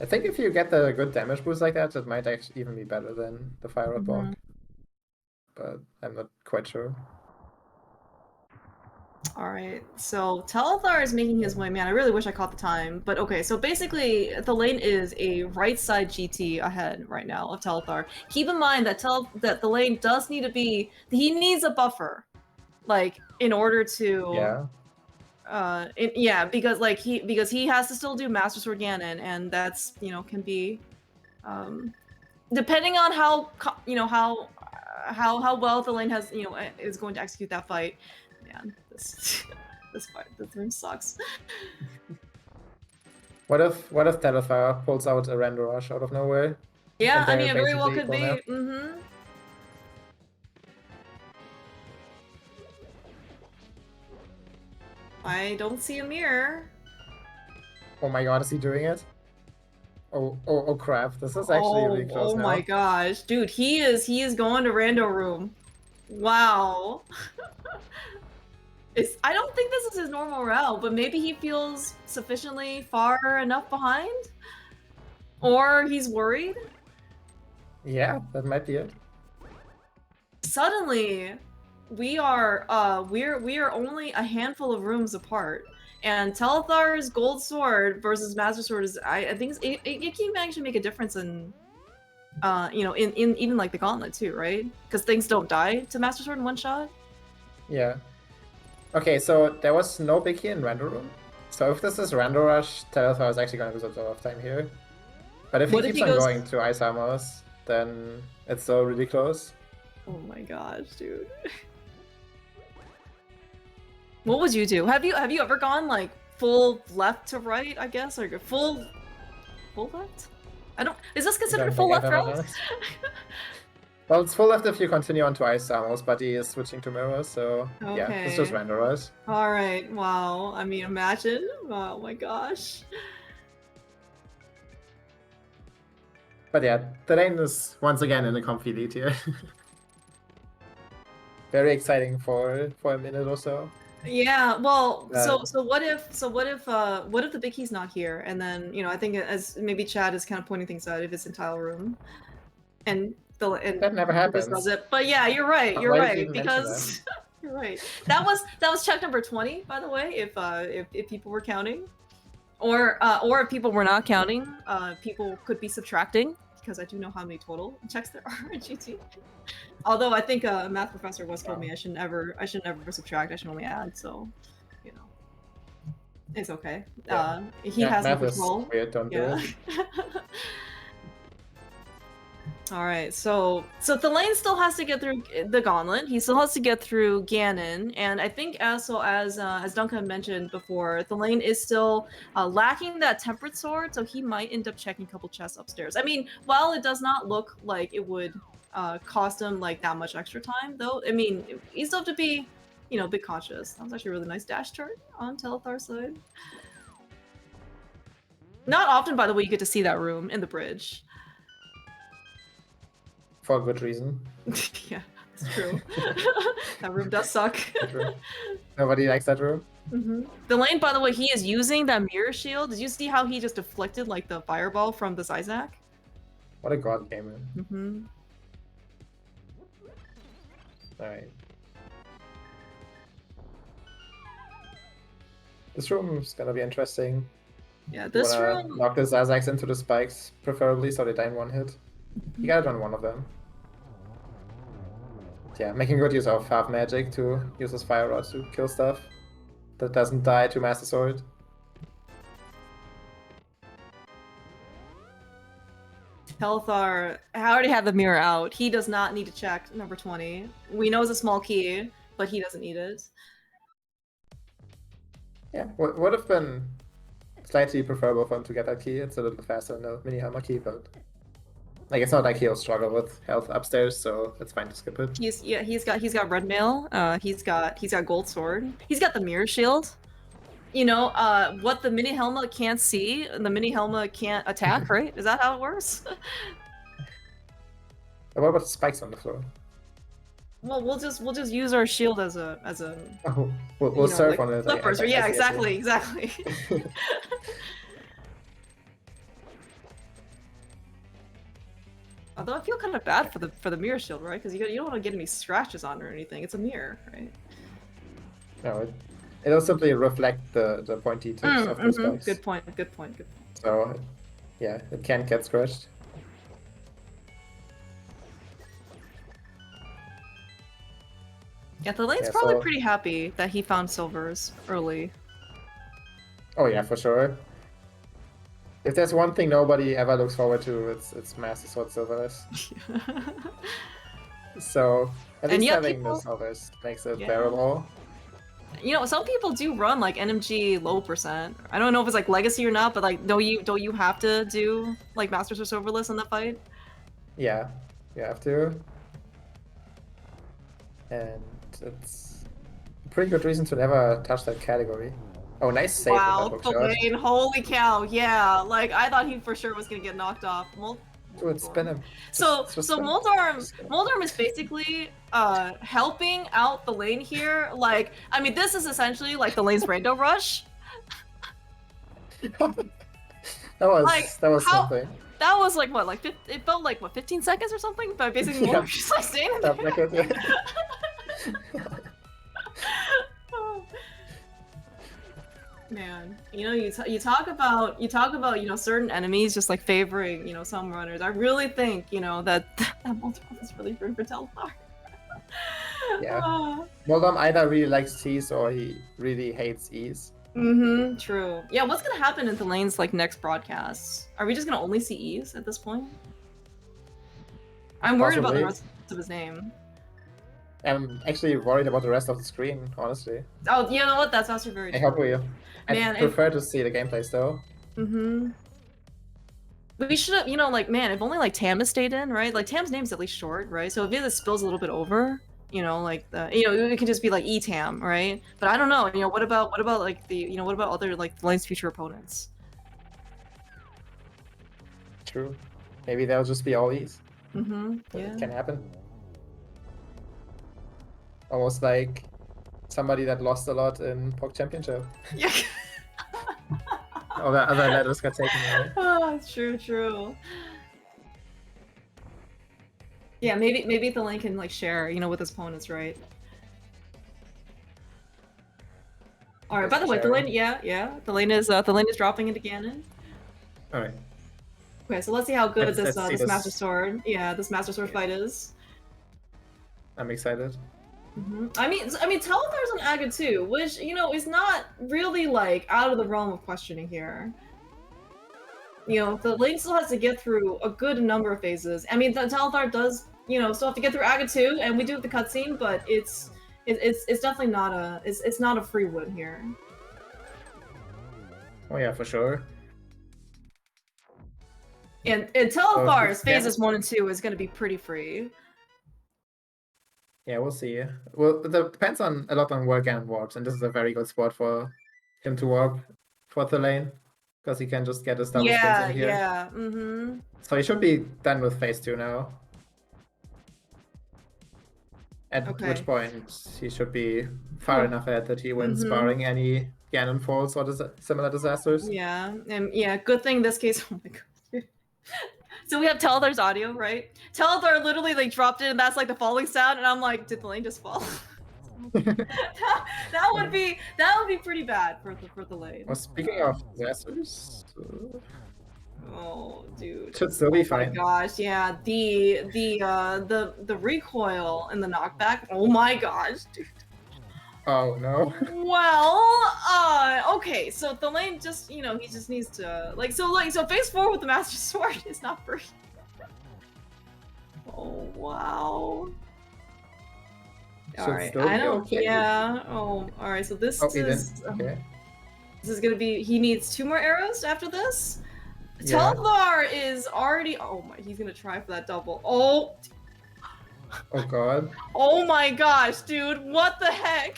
I think if you get the good damage boost like that, it might actually even be better than the fire rod bonk. But I'm not quite sure. Alright, so Telethar is making his way. Man, I really wish I caught the time. But okay, so basically, Thalane is a right side GT ahead right now of Telethar. Keep in mind that Thalane does need to be... He needs a buffer. Like, in order to... Yeah. because like because he has to still do Master Sword Ganon, and that's, you know, can be... depending on how, you know, how well Thalane has, you know, is going to execute that fight. Man, this room sucks. What if Telethar pulls out a Rando Rush out of nowhere? Yeah, I they're mean, it very well basically could equal be. now? I don't see a mirror. Oh my god, is he doing it? Oh crap, this is actually really close now. Oh my gosh, dude, he is going to Rando Room. Wow. I don't think this is his normal route, but maybe he feels sufficiently far enough behind? Or he's worried? Yeah, that might be it. Suddenly, we are only a handful of rooms apart. And Telethar's gold sword versus Master Sword is, I think it can actually make a difference in, you know, in even like the gauntlet too, right? Because things don't die to Master Sword in one shot. Yeah. Okay, so there was no big key in Rando Room. So if this is Rando Rush, Telethar is actually going to lose a lot of time here. But if he keeps on going to Ice Armors, then it's still really close. Oh my gosh, dude. What would you do? Have you ever gone like full left to right, I guess? Or full left? I don't... Is this considered a full left route? Well, it's full left if you continue on to Ice Armors, but he is switching to Mirrors, so yeah, it's just Rando Rush. Alright, wow. I mean, imagine. Oh my gosh. But yeah, Thalane is once again in a comfy lead here. Very exciting for a minute or so. Yeah, well, so what if the big key's not here, and then, you know, I think as maybe Chad is kind of pointing things out if it's in tile room, and that never happens. Does it. But yeah, you're right. You're right because you're right. That was check number 20, by the way. If people were counting, or if people were not counting, people could be subtracting because I do know how many total checks there are in GT. Although I think a math professor once told me I should never subtract. I should only add. So, you know, it's okay. Yeah. He has no control. Weird, don't do it. All right, so Thalane still has to get through the gauntlet. He still has to get through Ganon, and I think as Duncan mentioned before, Thalane is still lacking that temperate sword, so he might end up checking a couple chests upstairs. I mean, while it does not look like it would cost him like that much extra time, though, I mean, he still have to be, you know, a bit conscious. That was actually a really nice dash turn on Telethar's side. Not often, by the way, you get to see that room in the bridge. For a good reason. Yeah, it's true. That room does suck. Nobody likes that room. Thalane, by the way, he is using that mirror shield. Did you see how he just deflected like the fireball from this Isaac? What a god game. Alright. This room is gonna be interesting. Yeah, this room. Knock this Isaacs into the spikes, preferably, so they die in one hit. You got it on one of them. Yeah, making good use of half magic to use his fire rod to kill stuff that doesn't die to Master Sword. Telethar, I already have the mirror out. He does not need to check number 20. We know it's a small key, but he doesn't need it. Yeah, would have been slightly preferable for him to get that key. It's a little faster than the mini hammer key, but like it's not like he'll struggle with health upstairs, so it's fine to skip it. He's got red mail. He's got gold sword. He's got the mirror shield. You know, what the mini helmet can't see, the mini helmet can't attack, right? Is that how it works? What about the spikes on the floor? Well, we'll just use our shield as a Oh, we'll surf on it. Flippers, yeah, exactly. Although I feel kind of bad for the mirror shield, right? Because you don't want to get any scratches on it or anything. It's a mirror, right? No, it'll simply reflect the pointy tips of the spikes. Good point. So, yeah, it can't get scratched. Yeah, the lane's probably pretty happy that he found silvers early. Oh yeah, for sure. If there's one thing nobody ever looks forward to, it's Master Sword Silvers. So at least having the silvers makes it bearable. You know, some people do run like NMG low percent. I don't know if it's like legacy or not, but like, don't you have to do like Master Sword Silverless in that fight? Yeah, you have to. And it's a pretty good reason to never touch that category. Oh, nice save. Wow, Thalane, holy cow, yeah. Like, I thought he for sure was gonna get knocked off. Dude, spin him. So Moldarm is basically helping out the lane here. Like, I mean, this is essentially like the lane's rando rush. that was something. That was like what, like it felt like what, 15 seconds or something? But basically, Moldarm's just like standing there. Man, you know, you talk about you know, certain enemies just like favoring, you know, some runners. I really think, you know, that Moldarm is really good for Telethar. Yeah, Moldarm either really likes T's or he really hates E's. True. Yeah, what's gonna happen in Thalane's like next broadcasts? Are we just gonna only see E's at this point? I'm worried about the rest of his name. I'm actually worried about the rest of the screen, honestly. Oh, you know what? That's also very true. I hope I prefer to see the gameplay still. We should have, you know, like, man, if only like Tam had stayed in, right? Like Tam's name's at least short, right? So if it spills a little bit over, you know, like it can just be like E-Tam, right? But I don't know, you know, what about like what about other like Lane's future opponents? True. Maybe they'll just be all E's. Yeah. It can happen. Almost like somebody that lost a lot in POC Championship. Yeah. All the other letters got taken away. Oh, true. Yeah, maybe the lane can like share, you know, with his opponents, right? All right. By the way, the lane, the lane is dropping into Ganon. All right. Okay, so let's see how good this Master Sword, this Master Sword fight is. I'm excited. I mean, Telethar's on Aga too, which, you know, is not really like out of the realm of questioning here. You know, the lane still has to get through a good number of phases. I mean, the Telethar does, you know, still have to get through Aga 2, and we do have the cutscene, but it's definitely not a free win here. Oh yeah, for sure. And Telethar's phases 1 and 2 is going to be pretty free. Yeah, we'll see. Well, it depends a lot on where Ganon warps, and this is a very good spot for him to warp for the lane, because he can just get his double spins in here. Yeah. So he should be done with phase 2 now. At which point he should be far enough ahead that he wins, barring any Ganon falls or similar disasters. Yeah, and good thing in this case. Oh my god. So we have Telethar's audio, right? Telethar literally like dropped it, and that's like the falling sound, and I'm like, did the lane just fall? that would be pretty bad for the lane. Well, speaking of disasters, oh dude, should still be fine. Oh my gosh, yeah, the recoil and the knockback. Oh my gosh, dude. Oh no. Well, okay, so the lane just, you know, he just needs to so phase 4 with the Master Sword is not free. Oh wow. Should All right, still I be don't. okay. Yeah. Oh, all right. So this Oh, he is didn't. Okay. this is gonna be. He needs 2 more arrows after this. Yeah. Telethar is already. Oh my, he's gonna try for that double. Oh god. Oh my gosh, dude, what the heck?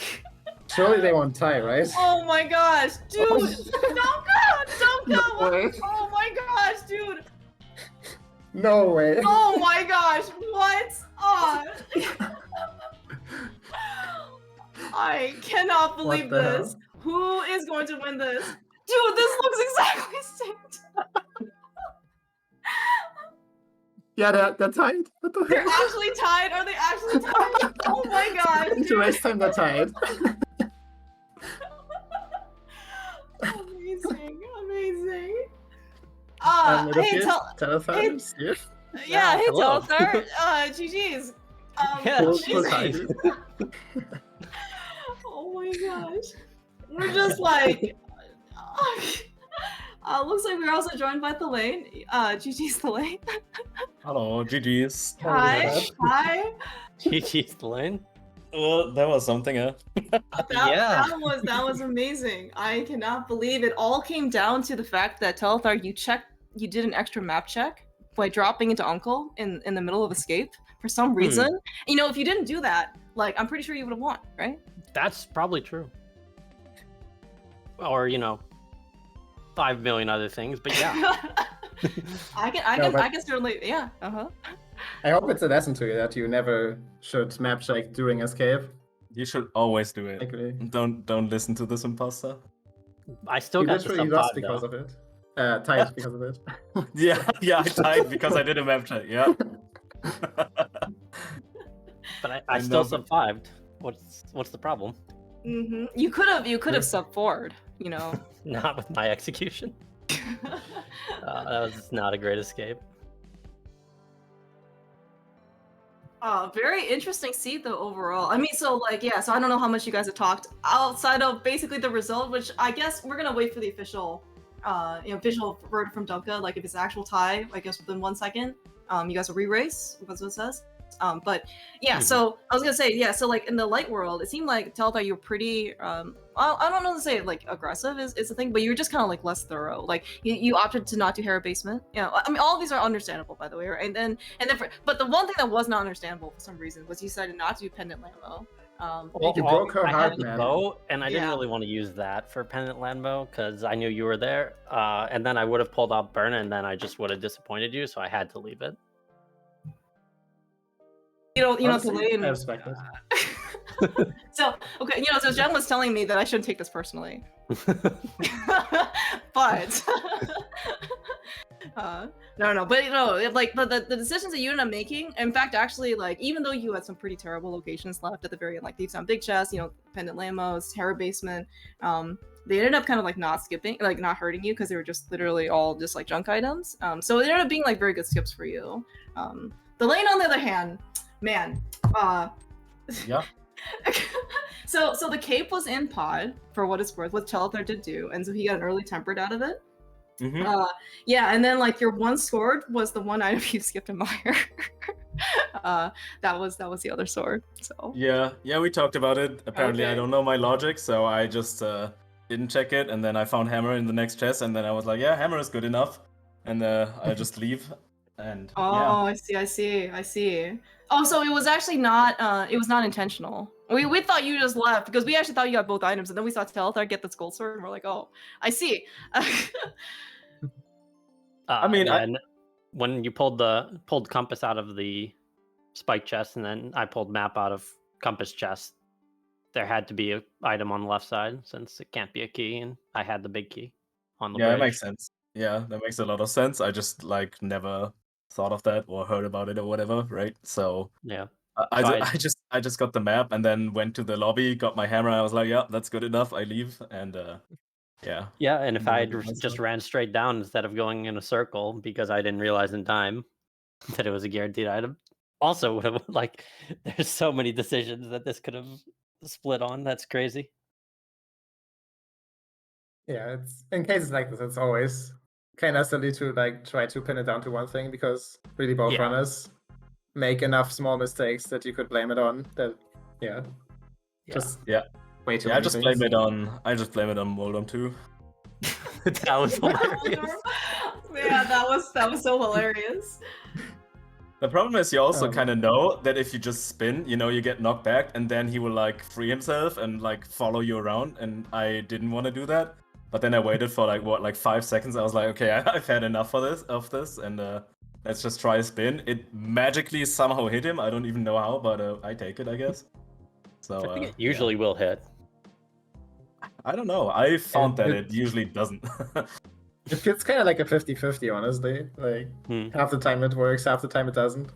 Surely they won't tie, right? Oh my gosh, dude! Oh, Don't go! Don't no go! way. Oh my gosh, dude! No way. Oh my gosh, what? I cannot believe What the hell? this. Who is going to win this? Dude, this looks exactly the same. Yeah, they're tied. What the They're hell? actually tied? Are they actually tied? Oh my gosh, To dude. waste time, they're tied. Amazing, amazing. It Hey, appears Telethar is here. yeah, hey, hello. Telethar. GG's. Yeah, Cool, GG. cool timing. Oh my gosh. We're just like. Looks like we're also joined by Thalane. GG's Thalane. Hello, GG's. Hi. Hi. GG's Lane. Well, that was something, Yeah. That was amazing. I cannot believe it all came down to the fact that Telethar, you did an extra map check by dropping into Uncle in the middle of escape for some reason. You know, if you didn't do that, like I'm pretty sure you would have won, right? That's probably true. Or, 5 million other things, but yeah. I can certainly, yeah. I hope it's a lesson to you that you never should map check during escape. You should always do it. Agree. Don't listen to this imposter. I still You got the literally sub lost 5 because though. of it. Tied because of it. Yeah, I died because I did a map check. Yeah. But I I still know, sub 5'd. What's the problem? You could have sub forward, you know. Not with my execution. That was not a great escape. Very interesting seed though overall. I mean, so like, yeah, so I don't know how much you guys have talked outside of basically the result, which I guess we're gonna wait for the official, official word from Dunka. Like if it's actual tie, I guess within 1 second, you guys will re-race. That's what it says. But yeah, so I was gonna say, yeah, so like in the light world, it seemed like Telethar, you were pretty, I don't know to say like aggressive is the thing, but you were just kind of like less thorough. Like you opted to not do Hera basement. Yeah, I mean all of these are understandable by the way, right? And then but the one thing that was not understandable for some reason was you decided not to do Pendant Lambo. You broke her I heart, had the man. bow, and I didn't Yeah. really want to use that for Pendant Landbow because I knew you were there. And then I would have pulled out Burn, and then I just would have disappointed you, so I had to leave it. Honestly, I Thalane. respect it. So okay, so Jen was telling me that I shouldn't take this personally, but no, but the decisions that you ended up making, in fact, actually, like even though you had some pretty terrible locations left at the very end, like Thieves on Big Chest, Pendant Lamos, Terror Basement, they ended up kind of like not skipping, like not hurting you because they were just literally all just like junk items. So it ended up being like very good skips for you. The lane, on the other hand, man, Yeah. So the cape was in pod for what it's worth, what Telethar did do, and so he got an early tempered out of it. Yeah, and then like your one sword was the one item you skipped in Mire. That was the other sword. So Yeah, we talked about it. Apparently, I Okay. don't know my logic, so I just didn't check it, and then I found hammer in the next chest, and then I was like, yeah, hammer is good enough, and I just leave, and oh, yeah. I see. Oh, so it was actually not it was not intentional. We thought you just left because we actually thought you got both items, and then we saw Telethar get this gold sword, and we're like, oh, I see. I mean, yeah, and when you pulled compass out of the spike chest, and then I pulled map out of compass chest, there had to be an item on the left side since it can't be a key, and I had the big key on the Yeah, bridge. it makes sense. Yeah, that makes a lot of sense. I just like never thought of that or heard about it or whatever, right? So Yeah. I just got the map and then went to the lobby, got my hammer. I was like, yeah, that's good enough. I leave, and yeah. Yeah, and if I had Did my just stuff. ran straight down instead of going in a circle because I didn't realize in time that it was a guaranteed item, also would have like. There's so many decisions that this could have split on. That's crazy. Yeah, it's in cases like this, it's always kind of silly to like try to pin it down to one thing because really both Yeah. runners make enough small mistakes that you could blame it on. That Yeah. just Yeah. way too Yeah, I many just things. blame it on Moldom too. That was hilarious. Yeah, that was so hilarious. The problem is you also Um, kind of know that if you just spin, you get knocked back, and then he will like free himself and like follow you around. And I didn't want to do that, but then I waited for like 5 seconds. I was like, okay, I've had enough of this, and let's just try a spin. It magically somehow hit him. I don't even know how, but I take it, I guess. So I think it usually will hit. I don't know. I found that it- it usually doesn't. It feels kind of like a 50-50, honestly. Like, half the time it works, half the time it doesn't.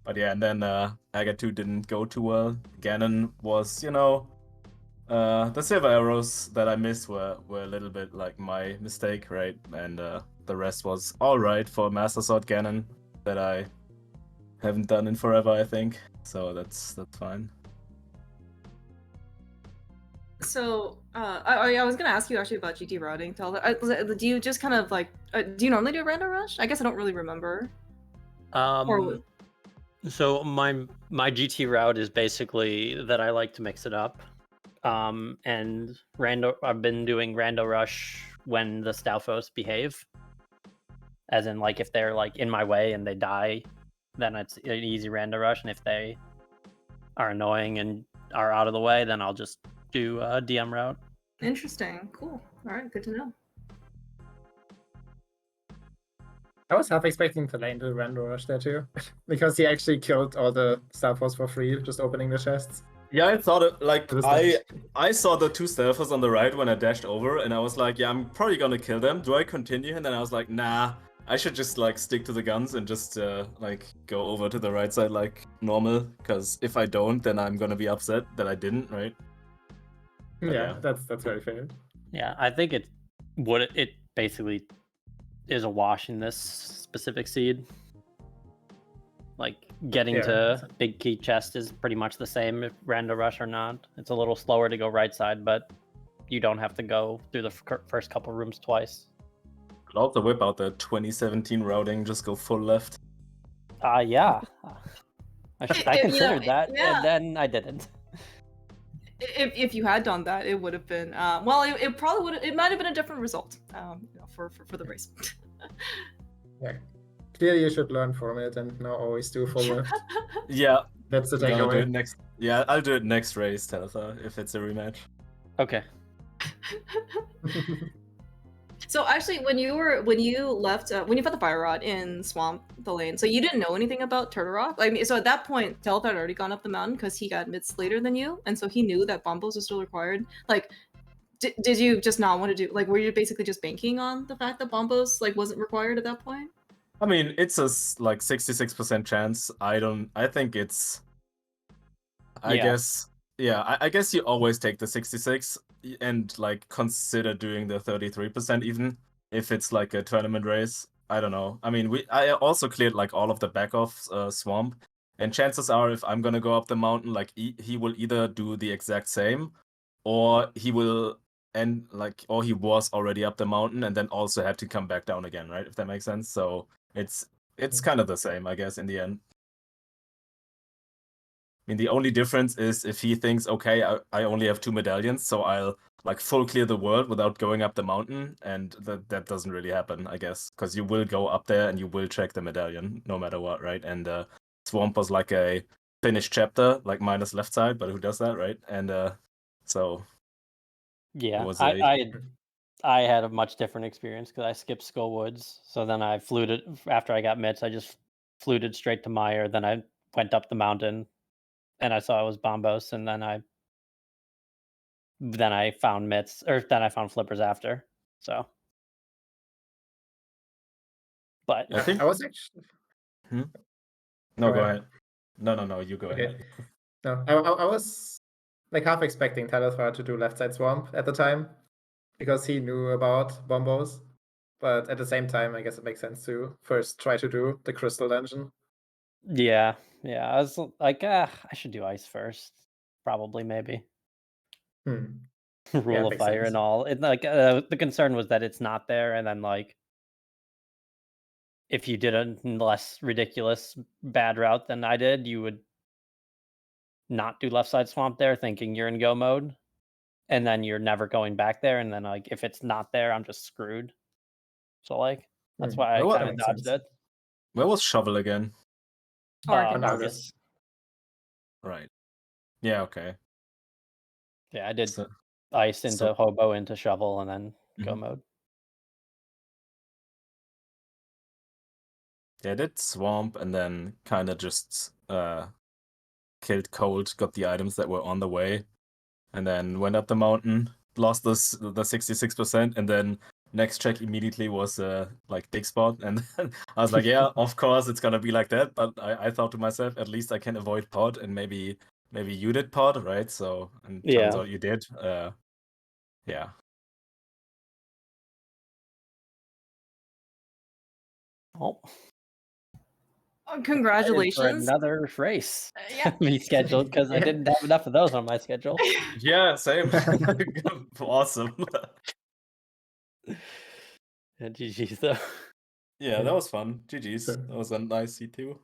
But yeah, and then Aga 2 didn't go too well. Ganon was, the silver arrows that I missed were a little bit like my mistake, right? And the rest was alright for Master Sword Ganon that I haven't done in forever, I think. So that's fine. So, I was gonna ask you actually about GT routing. Do you just kind of like, do you normally do a random rush? I guess I don't really remember. So my GT route is basically that I like to mix it up. And I've been doing rando rush when the Stalfos behave. As in, like, if they're like in my way and they die, then it's an easy rando rush. And if they are annoying and are out of the way, then I'll just do a DM route. Interesting. Cool. All right. Good to know. I was half expecting Thalane to random rush there too, because he actually killed all the Star Force for free, just opening the chests. Yeah, I thought it, like, What is that? I saw the two Stealthers on the right when I dashed over, and I was like, yeah, I'm probably gonna kill them. Do I continue? And then I was like, nah, I should just like stick to the guns and just like go over to the right side like normal, because if I don't, then I'm gonna be upset that I didn't, right? But Yeah, that's very fair. Yeah, I think it basically is a wash in this specific seed. Like, getting to big key chest is pretty much the same if rando rush or not. It's a little slower to go right side, but you don't have to go through the first couple rooms twice. Could also whip out the 2017 routing, just go full left. Yeah. I considered that, yeah. and then I didn't. If you had done that, it would have been well. It probably would. It might have been a different result. For the race. Yeah, clearly you should learn from it and not always do full left. Yeah, That's the gonna do takeaway. it next. Yeah, I'll do it next race, Telethar, if it's a rematch. Okay. So actually, when you left, when you found the fire rod in Swamp Thalane, so you didn't know anything about Turtle Rock. I mean, so at that point, Telethar had already gone up the mountain because he got mids later than you, and so he knew that bombos was still required. Like, did you just not want to do? Like, were you basically just banking on the fact that bombos like wasn't required at that point? I mean, it's a like 66% chance. I think it's. I guess. Yeah, I guess you always take the 66 and like consider doing the 33% even if it's like a tournament race. I don't know. I mean, I also cleared like all of the back of swamp, and chances are if I'm gonna go up the mountain, like he will either do the exact same, or he will or he was already up the mountain and then also had to come back down again, right? If that makes sense. So it's kind of the same, I guess, in the end. I mean, the only difference is if he thinks, okay, I only have 2 medallions, so I'll like full clear the world without going up the mountain, and that doesn't really happen, I guess, because you will go up there and you will check the medallion no matter what, right? And Swamp was like a finished chapter, like minus left side, but who does that, right? And so Yeah, was I had a much different experience because I skipped Skull Woods. So then I fluted after I got mitts. I just fluted straight to Meyer. Then I went up the mountain, and I saw it was Bombos, and then I found mitts, or then I found flippers after. So, but I think I was actually. No, go ahead. No, you go Okay. ahead. No, I was like half expecting Telethar to do left side swamp at the time because he knew about bombos. But at the same time, I guess it makes sense to first try to do the crystal dungeon. yeah, I was like, I should do ice first, probably, maybe. Rule of makes fire sense. and all. It, like the concern was that it's not there, and then like if you did a less ridiculous bad route than I did, you would not do left side swamp there, thinking you're in go mode, and then you're never going back there. And then like if it's not there, I'm just screwed. So like that's why I Well, kind that of makes dodged sense. it. Where was shovel again? Argus. Argus. Right. Yeah. Okay. Yeah, I did So, ice into so- hobo into shovel and then go Mhm. mode. yeah, I did swamp and then kind of just killed cold, got the items that were on the way, and then went up the mountain, lost the 66%, and then next check immediately was like dig spot, and then I was like, yeah, of course it's gonna be like that. But I thought to myself, at least I can avoid pod, and maybe you did pod, right? So and turns Yeah. out you did. Yeah. Oh, Congratulations. for another race Yeah. be scheduled because I Yeah. didn't have enough of those on my schedule. Yeah, same. Awesome. And GG's though. Yeah, that was fun. GG's. Sure. That was a nice C2.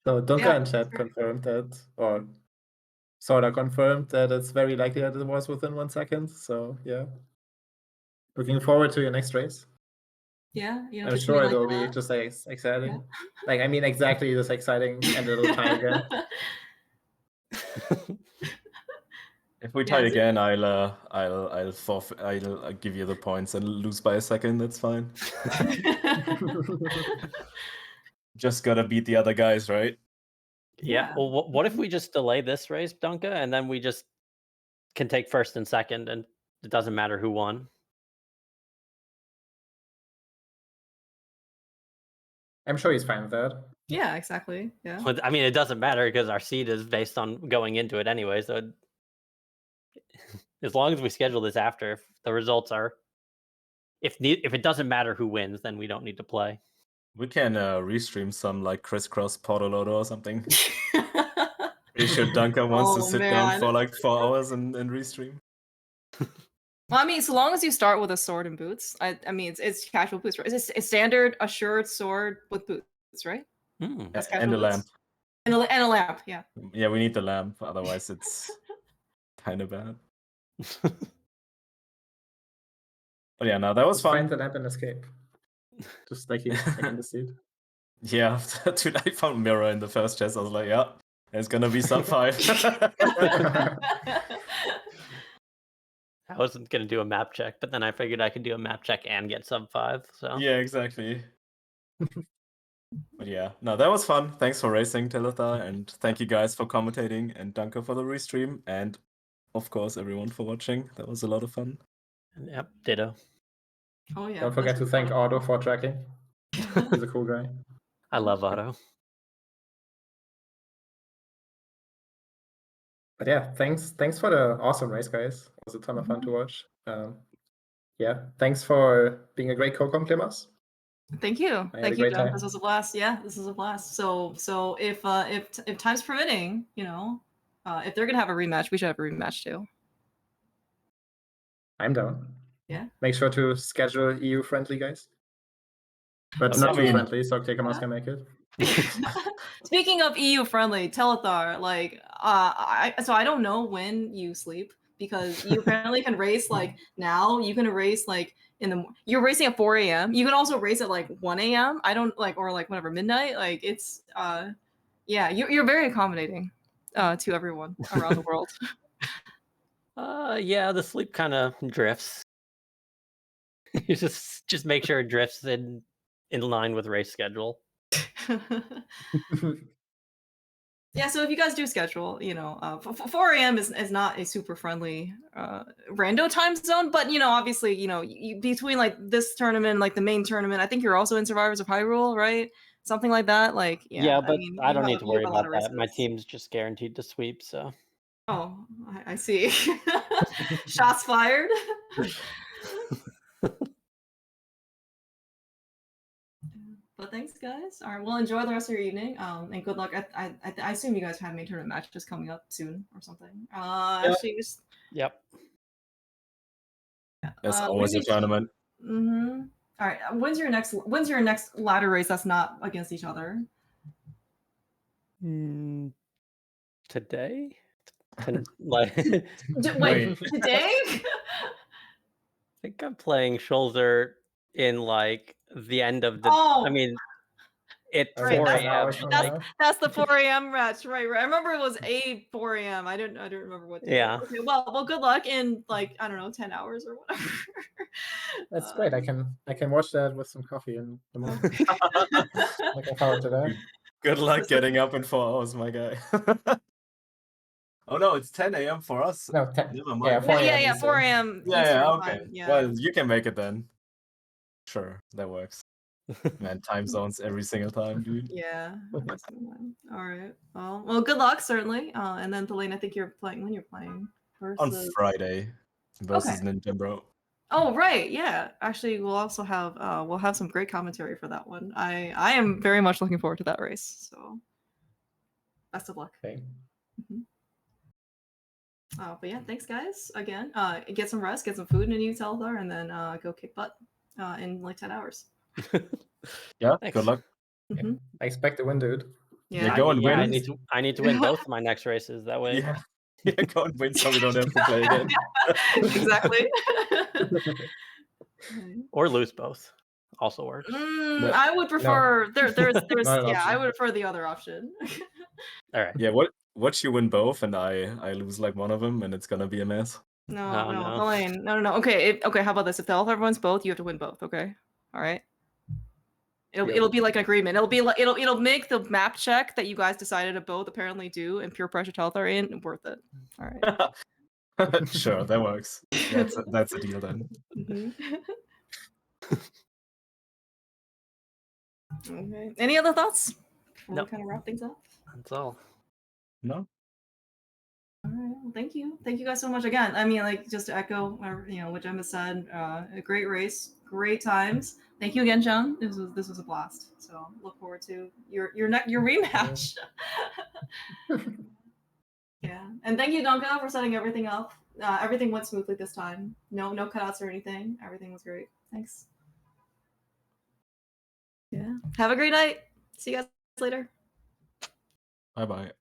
So Dunka Yeah, in chat sure. confirmed that, or sort of confirmed that it's very likely that it was within 1 second. So yeah, looking forward to your next race. Yeah, you know, I'm just sure like it'll be that. just like exciting. Yeah. Like I mean, exactly this exciting and a little tie again. If we Yeah, tie it's- again, I'll forfeit. I'll give you the points and lose by a second. That's fine. Just gotta beat the other guys, right? Yeah. Yeah. Well, what if we just delay this race, Dunka, and then we just can take first and second, and it doesn't matter who won. I'm sure he's fine with that. Yeah, exactly. Yeah. But, I mean, it doesn't matter because our seed is based on going into it anyway. So as long as we schedule this after, if the results are, if it doesn't matter who wins, then we don't need to play. We can restream some like crisscross Portolodo or something. Pretty sure Duncan wants to Oh, sit down man. for like 4 hours and restream. Well, I mean, so long as you start with a sword and boots, I mean, it's casual boots, right? It's a standard assured sword with boots, right? Hmm. That's And casual a lamp. boots. And a lamp, yeah. Yeah, we need the lamp, otherwise it's kind of bad. But yeah, no, that was Just find fun. the lamp and escape. Just like he's taking the seat. Yeah, dude, I found Mirror in the first chest. I was like, yeah, it's gonna be sub 5. I wasn't gonna do a map check, but then I figured I could do a map check and get sub 5. So Yeah, exactly. But yeah, no, that was fun. Thanks for racing, Telethar, and thank you guys for commentating, and Dunker for the restream, and of course everyone for watching. That was a lot of fun. yep, ditto. Oh yeah. Don't forget to thank Otto for tracking. He's a cool guy. I love Otto. But yeah, thanks for the awesome race, guys. It was a ton of fun to watch. Yeah, thanks for being a great co-com, Klimas. Thank you. I had a Thank you, great John. time. This was a blast. Yeah, this is a blast. So if time's permitting, you know, if they're gonna have a rematch, we should have a rematch too. I'm down. Yeah. Make sure to schedule EU friendly, guys. But Okay. not too I mean- friendly, so Klimas can make it. Speaking of EU friendly, Telethar, like, so I don't know when you sleep because you apparently can race like now. You can race like you're racing at 4 a.m. You can also race at like 1 a.m. I don't like or like whatever midnight. Like it's yeah, you're very accommodating to everyone around the world. Yeah, the sleep kind of drifts. You just make sure it drifts in line with race schedule. Yeah, so if you guys do schedule, you know, 4 a.m. is not a super friendly rando time zone, but you know, obviously, you know, between like this tournament and like the main tournament, I think you're also in Survivors of Hyrule, right? Something like that. Like, yeah, But mean, I don't you need have- to you have worry a lot about of that. My races. team's just guaranteed to sweep, so. Oh, I see. Shots fired. But thanks, guys. All right, well, enjoy the rest of your evening. And good luck. I assume you guys have main tournament matches coming up soon or something. Actually, just Yep. There's always a maybe- tournament. Mm-hmm. All right. When's your next ladder race that's not against each other? Today? Like, Wait, today? I think I'm playing Shoulder in like the end of the. Oh. I mean, at Okay, 4 10 a.m. hours from That's now. that's the 4 a.m. match, right? I remember it was a 4 a.m. I don't remember what. Day. Yeah. Okay. Well, good luck in like I don't know 10 hours or whatever. That's great. I can watch that with some coffee in the morning. Looking forward to that. Good luck getting up in 4 hours, my guy. Oh no, it's 10 a.m. for us. No, 10. Never mind. Yeah, 4 a.m. yeah, 4 Eastern. a.m. Yeah, Eastern okay. time. Yeah. Well, you can make it then. Sure, that works. Man, time zones every single time, dude. Yeah. All right. Well, good luck certainly. And then Thalane, I think you're playing when you're playing On versus. Friday versus Nintendo. Oh right, yeah. Actually, we'll also have we'll have some great commentary for that one. I am very much looking forward to that race. So, best of luck. Okay. But yeah, thanks guys again. Get some rest, get some food in a new Telethar, and then go kick butt in like 10 hours. Yeah, Thanks. good luck. Mhm. I expect to win, dude. Yeah, go and yeah, win. I need to win both of my next races. That way. Yeah. Yeah, go and win so we don't have to play again. Exactly. Or lose both. Also works. I would prefer there's Not an yeah, I option. would prefer the other option. All right. Yeah, what you win both and I lose like one of them and it's gonna be a mess. No, Oh, no, no. Thalane. No. Okay, okay. How about this? If Telethar wins both, you have to win both. Okay, all right. It'll be like an agreement. It'll be like it'll make the map check that you guys decided to both apparently do and pure pressure Telethar in worth it. All right. Sure, that works. That's a deal then. Okay. Any other thoughts before Nope. we kind of wrap things up? That's all. No? All right. Well, thank you guys so much again. I mean, like just to echo, what Gemma said. A great race, great times. Thank you again, John. This was a blast. So look forward to your rematch. Yeah, and thank you, Donka, for setting everything up. Everything went smoothly this time. No cutouts or anything. Everything was great. Thanks. Yeah. Have a great night. See you guys later. Bye bye.